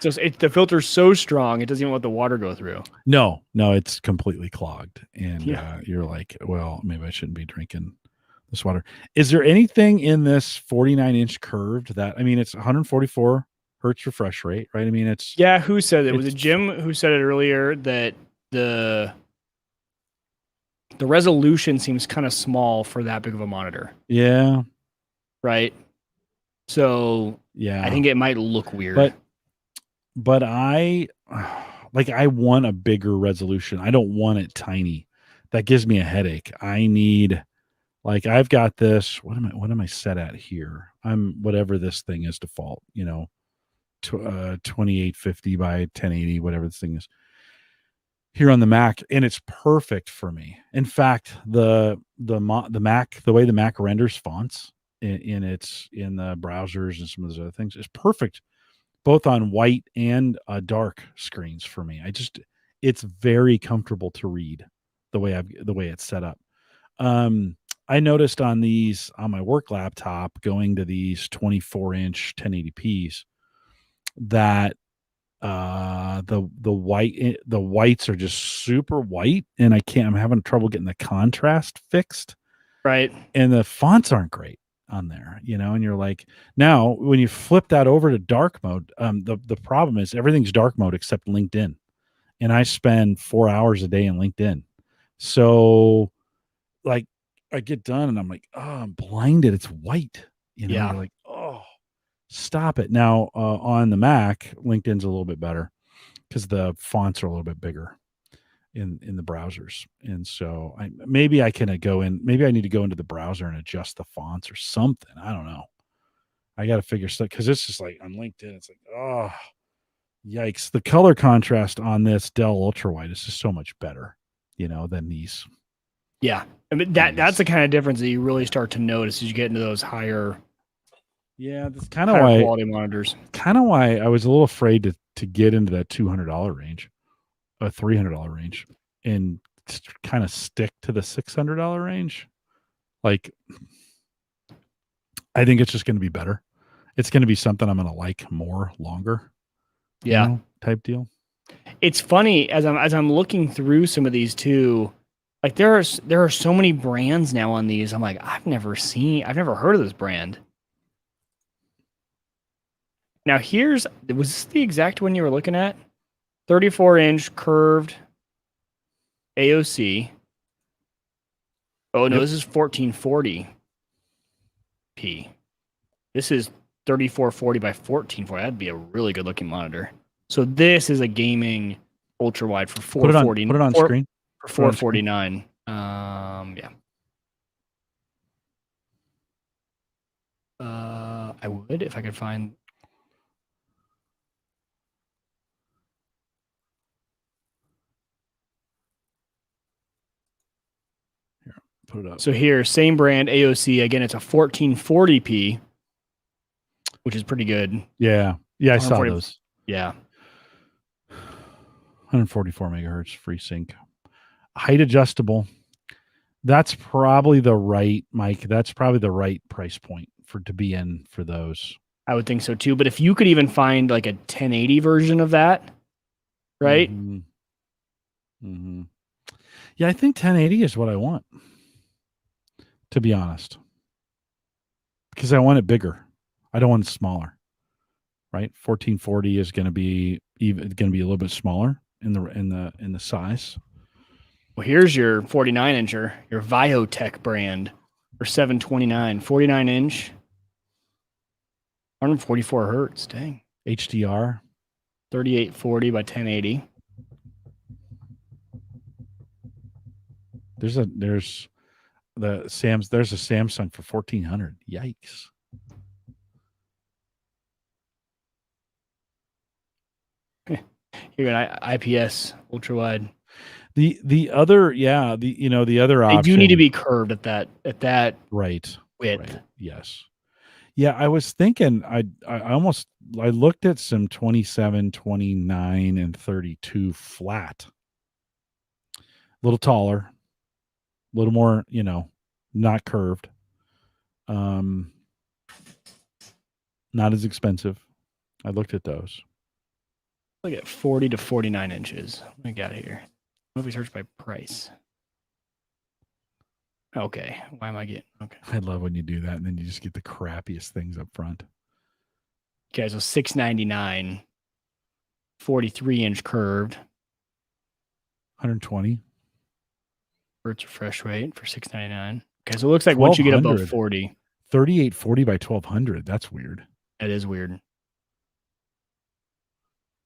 So the filter's so strong it doesn't even let the water go through. No, it's completely clogged, and Yeah. you're like, well, maybe I shouldn't be drinking this water. Is there anything in this 49-inch curved that, I mean, it's 144 hertz refresh rate, right? I mean, it's Yeah, who said it? Was it's it Jim who said it earlier that the resolution seems kind of small for that big of a monitor, yeah, right? So yeah. I think it might look weird. But I I want a bigger resolution. I don't want it tiny. That gives me a headache. I need, like, I've got this. What am I set at here? I'm whatever this thing is default. 2850 by 1080, whatever this thing is here on the Mac, and it's perfect for me. In fact, the Mac, the way the Mac renders fonts in the browsers and some of those other things is perfect, both on white and dark screens for me. It's very comfortable to read the way it's set up. I noticed on my work laptop going to these 24-inch 1080p's that the whites are just super white, and I'm having trouble getting the contrast fixed, Right. and the fonts aren't great on there, and you're like, now when you flip that over to dark mode, the problem is everything's dark mode except LinkedIn, and I spend 4 hours a day in LinkedIn. So, like, I get done and I'm like, oh, I'm blinded, it's white. Yeah. You're like, oh, stop it. Now on the Mac, LinkedIn's a little bit better because the fonts are a little bit bigger in the browsers, and so maybe I can go in. Maybe I need to go into the browser and adjust the fonts or something. I don't know. I got to figure stuff, because it's just like on LinkedIn, it's like, oh, yikes! The color contrast on this Dell Ultrawide is just so much better, than these. Yeah, I mean that's the kind of difference that you really start to notice as you get into those higher. Yeah, that's kind of why quality monitors. Kind of why I was a little afraid to get into that $200 range, a $300 range, and kind of stick to the $600 range. Like, I think it's just going to be better. It's going to be something I'm going to like more longer. Yeah, type deal. It's funny as I'm looking through some of these too. Like there are so many brands now on these. I'm like, I've never heard of this brand. Now was this the exact one you were looking at? 34-inch curved AOC. Oh no, This is 1440p. This is 3440 by 1440. That'd be a really good looking monitor. So this is a gaming ultra wide for 440. Put it on screen for 449. Yeah. I would if I could find. Here, put it up. So here, same brand AOC. Again, it's a 1440p, which is pretty good. Yeah, I saw those. Yeah. 144 megahertz FreeSync, height adjustable. That's probably the right, Mike. That's probably the right price point to be in for those. I would think so too. But if you could even find like a 1080 version of that, right? Mm-hmm. Mm-hmm. Yeah, I think 1080 is what I want, to be honest, because I want it bigger. I don't want it smaller. Right, 1440 is going to be a little bit smaller in the size. Well, here's your 49-incher, your Viotech brand for 729, 49-inch, 144 hertz. Dang. HDR, 3840 by 1080. There's a Samsung for 1400. Yikes. You're an IPS ultra wide. The other option. They do need to be curved at that right width. Right. Yes. Yeah, I was thinking I looked at some 27, 29, and 32 flat. A little taller, a little more, not curved. Not as expensive. I looked at those. Look at 40 to 49 inches. What we got here? What if we search by price? Okay. Why am I getting? Okay. I love when you do that, and then you just get the crappiest things up front. Okay, so $699, 43-inch curved. 120. Hertz refresh rate for $699. Okay, so it looks like once you get above 40. 3840 by 1200. That's weird. That is weird.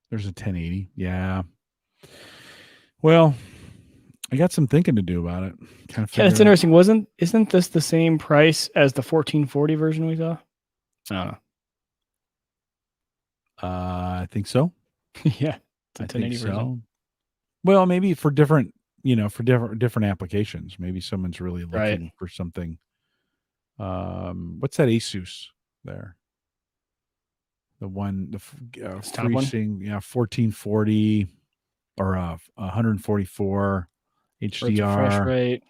There's a 1080. Yeah. Well, I got some thinking to do about it. Yeah, that's interesting. Isn't this the same price as the 1440 version we saw? I don't know. I think so. Yeah, it's a 1080 version. Well, maybe for different, for different applications. Maybe someone's really looking for something. What's that Asus there? The one, the FreeSync, 1440 or 144 HDR. Refresh rate.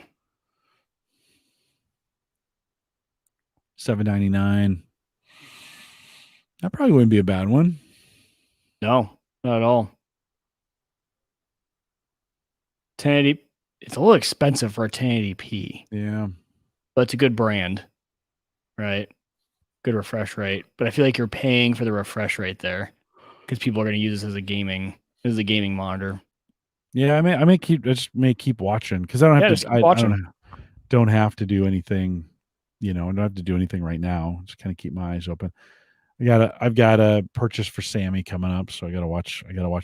$799. That probably wouldn't be a bad one. No, not at all. 1080. It's a little expensive for a 1080p. Yeah. But it's a good brand, right? Good refresh rate. But I feel like you're paying for the refresh rate there because people are going to use this as a gaming monitor. Yeah, I may keep watching because I don't have to. I don't have to do anything. I don't have to do anything right now. Just kind of keep my eyes open. I've got a purchase for Sammy coming up, so I gotta watch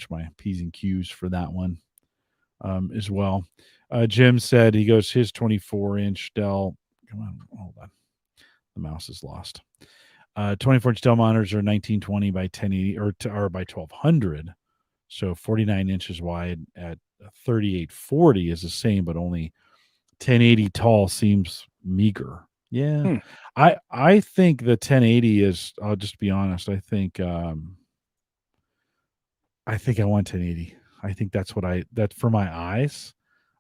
my P's and Q's for that one as well. Jim said he goes his 24-inch Dell. Come on, hold on. The mouse is lost. 24-inch Dell monitors are 1920 by 1080 or by 1200. So 49 inches wide at 3840 is the same, but only 1080 tall seems meager. Yeah. I think the 1080 is, I'll just be honest, I think I want 1080. I think that's for my eyes.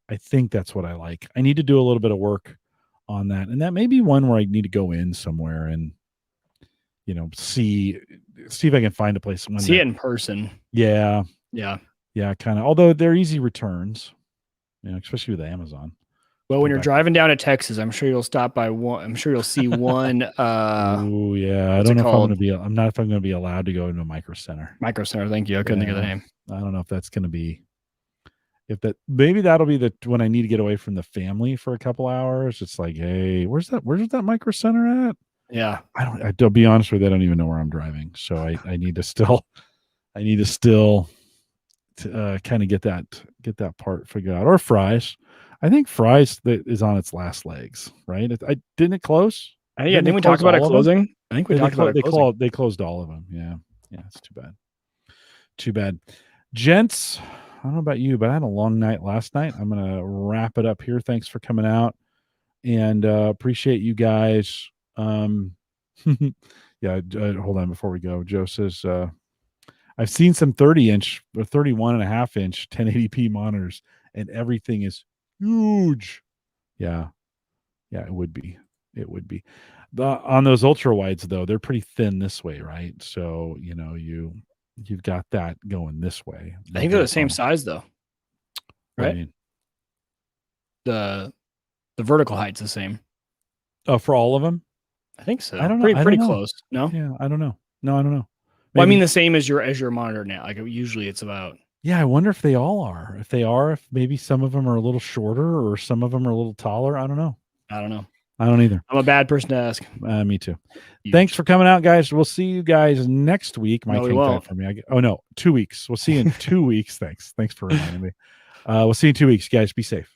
I think that's what I like. I need to do a little bit of work on that. And that may be one where I need to go in somewhere and see if I can find a place. See it in person. Yeah. Yeah. Yeah, kind of. Although they're easy returns, especially with Amazon. Well, when you're driving down to Texas, I'm sure you'll stop by one. I'm sure you'll see one. Oh yeah, I don't know if I'm going to be. I'm not if I'm going to be allowed to go into a Micro Center. Micro Center, thank you. I couldn't think of the name. I don't know if that's going to be. Maybe that'll be when I need to get away from the family for a couple hours. It's like, hey, where's that Micro Center at? Yeah, I'll be honest with you, I don't even know where I'm driving, so I need to still. Kind of get that part figured out. Or Fry's. I think Fry's is on its last legs, right? Didn't it close? Didn't we talk about it closing? I think we talked about it closing. They closed all of them. Yeah, it's too bad. Gents, I don't know about you, but I had a long night last night. I'm gonna wrap it up here. Thanks for coming out, and appreciate you guys. Hold on before we go. Joe says I've seen some 30-inch or 31.5-inch 1080p monitors, and everything is huge. Yeah, it would be. On those ultra wides though, they're pretty thin this way, right? So you've got that going this way. I think they're the same size though, right? The vertical height's the same. Oh, for all of them? I think so. I don't know. Pretty close. No. Yeah, I don't know. No, I don't know. Well, I mean the same as your monitor now. Like usually it's about. Yeah, I wonder if they all are. If maybe some of them are a little shorter or some of them are a little taller. I don't know. I don't either. I'm a bad person to ask. Me too. Thanks for coming out, guys. We'll see you guys next week. Mike, we won't. For me. 2 weeks. We'll see you in 2 weeks. Thanks for reminding me. We'll see you in 2 weeks, guys. Be safe.